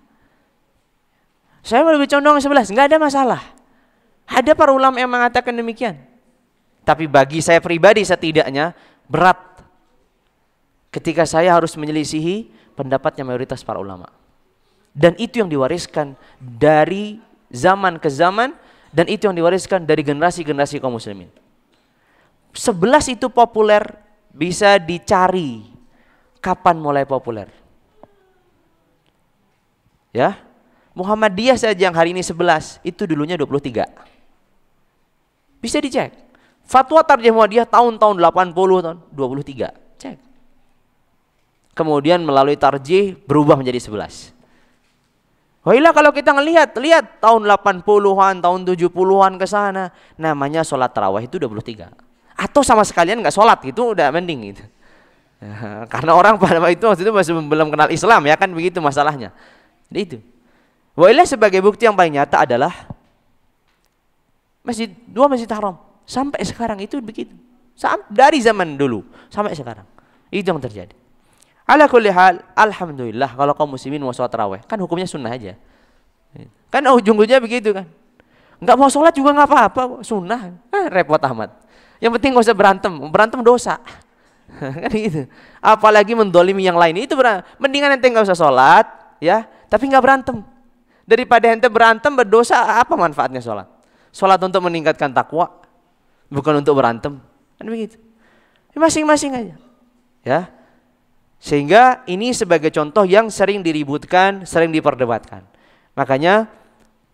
Saya lebih condong 11, nggak ada masalah. Ada para ulama yang mengatakan demikian. Tapi bagi saya pribadi setidaknya berat ketika saya harus menyelisihi pendapatnya mayoritas para ulama. Dan itu yang diwariskan dari zaman ke zaman, dan itu yang diwariskan dari generasi-generasi kaum muslimin. 11 itu populer, bisa dicari kapan mulai populer. Ya, Muhammadiyah saja yang hari ini 11, itu dulunya 23. Bisa dicek. Fatwa Tarjih Muhammadiyah tahun-tahun 80, tahun 23. Cek. Kemudian melalui tarjih berubah menjadi 11. Wailah kalau kita lihat tahun 80-an, tahun 70-an ke sana, namanya sholat tarawih itu 23. Atau sama sekalian nggak sholat, gitu udah mending gitu. Ya, karena orang pada waktu itu masih belum kenal Islam, ya kan begitu masalahnya. Jadi itu. Wailah sebagai bukti yang paling nyata adalah dua masjid haram sampai sekarang itu begitu. Dari zaman dulu sampai sekarang. Itu yang terjadi. Ala kulli hal, alhamdulillah kalau kaum muslimin mau sholat tarawih, kan hukumnya sunnah aja. Kan ujung-ujungnya begitu kan. Enggak mau sholat juga enggak apa-apa, sunnah. Repot amat. Yang penting enggak usah berantem dosa. Kan gitu. Apalagi mendolimi yang lain itu mendingan ente enggak usah sholat, ya, tapi enggak berantem. Daripada ente berantem berdosa, apa manfaatnya sholat? Sholat untuk meningkatkan takwa, bukan untuk berantem. Kan begitu. Masing-masing aja. Ya. Sehingga ini sebagai contoh yang sering diributkan, sering diperdebatkan. Makanya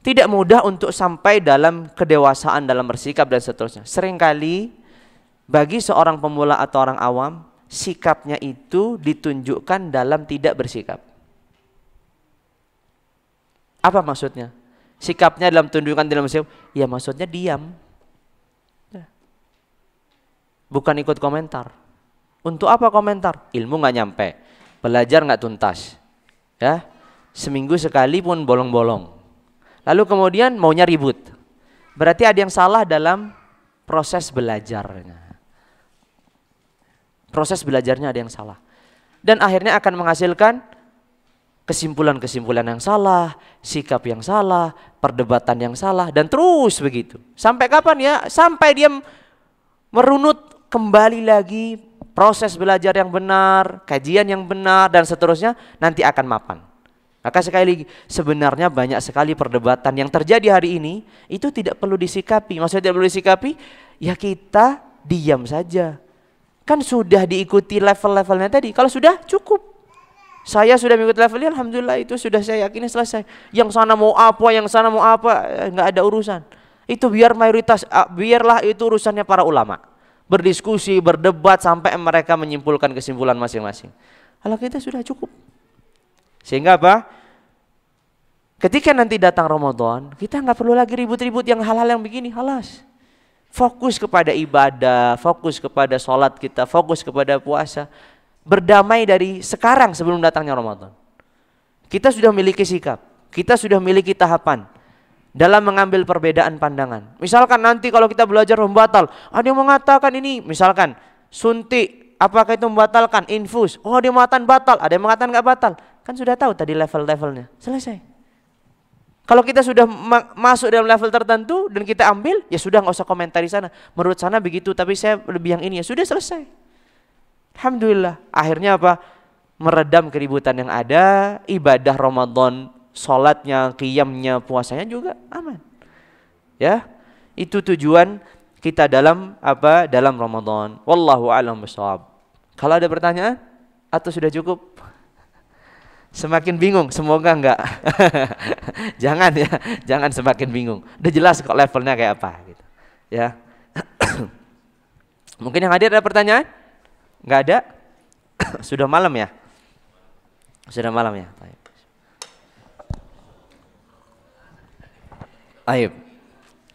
tidak mudah untuk sampai dalam kedewasaan dalam bersikap dan seterusnya. Seringkali bagi seorang pemula atau orang awam, sikapnya itu ditunjukkan dalam tidak bersikap. Apa maksudnya? Sikapnya dalam tunjukkan dalam bersikap, ya maksudnya diam. Bukan ikut komentar. Untuk apa komentar? Ilmu nggak nyampe, belajar nggak tuntas, ya. Seminggu sekali pun bolong-bolong. Lalu kemudian maunya ribut. Berarti ada yang salah dalam proses belajarnya. Proses belajarnya ada yang salah. Dan akhirnya akan menghasilkan kesimpulan-kesimpulan yang salah, sikap yang salah, perdebatan yang salah, dan terus begitu. Sampai kapan ya? Sampai dia merunut kembali lagi. Proses belajar yang benar, kajian yang benar, dan seterusnya nanti akan mapan. Maka sekali lagi, sebenarnya banyak sekali perdebatan yang terjadi hari ini, itu tidak perlu disikapi. Maksudnya tidak perlu disikapi, ya kita diam saja. Kan sudah diikuti level-levelnya tadi. Kalau sudah, cukup. Saya sudah mengikuti levelnya, alhamdulillah itu sudah saya yakini selesai. Yang sana mau apa, yang sana mau apa, nggak ada urusan. Itu biarlah itu urusannya para ulama. Berdiskusi, berdebat sampai mereka menyimpulkan kesimpulan masing-masing. Kalau kita sudah cukup. Sehingga apa? Ketika nanti datang Ramadan, kita nggak perlu lagi ribut-ribut yang hal-hal yang begini, halas. Fokus kepada ibadah, fokus kepada sholat kita, fokus kepada puasa. Berdamai dari sekarang sebelum datangnya Ramadan. Kita sudah memiliki sikap, kita sudah memiliki tahapan. dalam mengambil perbedaan pandangan. Misalkan nanti kalau kita belajar membatal, ada yang mengatakan ini, misalkan suntik, apakah itu membatalkan? Infus, oh dia mengatakan batal, ada yang mengatakan nggak batal. Kan sudah tahu tadi level-levelnya, selesai. Kalau kita sudah masuk dalam level tertentu dan kita ambil, ya sudah nggak usah komentari sana. Menurut sana begitu, tapi saya lebih yang ini, ya sudah selesai. Alhamdulillah. Akhirnya apa? Meredam keributan yang ada, ibadah Ramadan, sholatnya, qiyamnya, puasanya juga aman. Ya, itu tujuan kita dalam apa? Dalam Ramadan. Wallahu a'lam bishawab. Kalau ada pertanyaan atau sudah cukup? Semakin bingung, semoga enggak. Jangan ya, jangan semakin bingung. Udah jelas kok levelnya kayak apa gitu. Ya. Mungkin yang hadir ada pertanyaan? Enggak ada? Sudah malam ya? Sudah malam ya? Baik.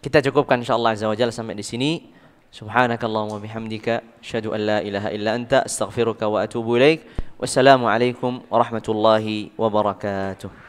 Kita cukupkan insyaallah azza wajalla sampai di sini. Subhanakallahumma bihamdika asyhadu an la ilaha illa anta astaghfiruka wa atubu ilaik. Wassalamualaikum warahmatullahi wabarakatuh.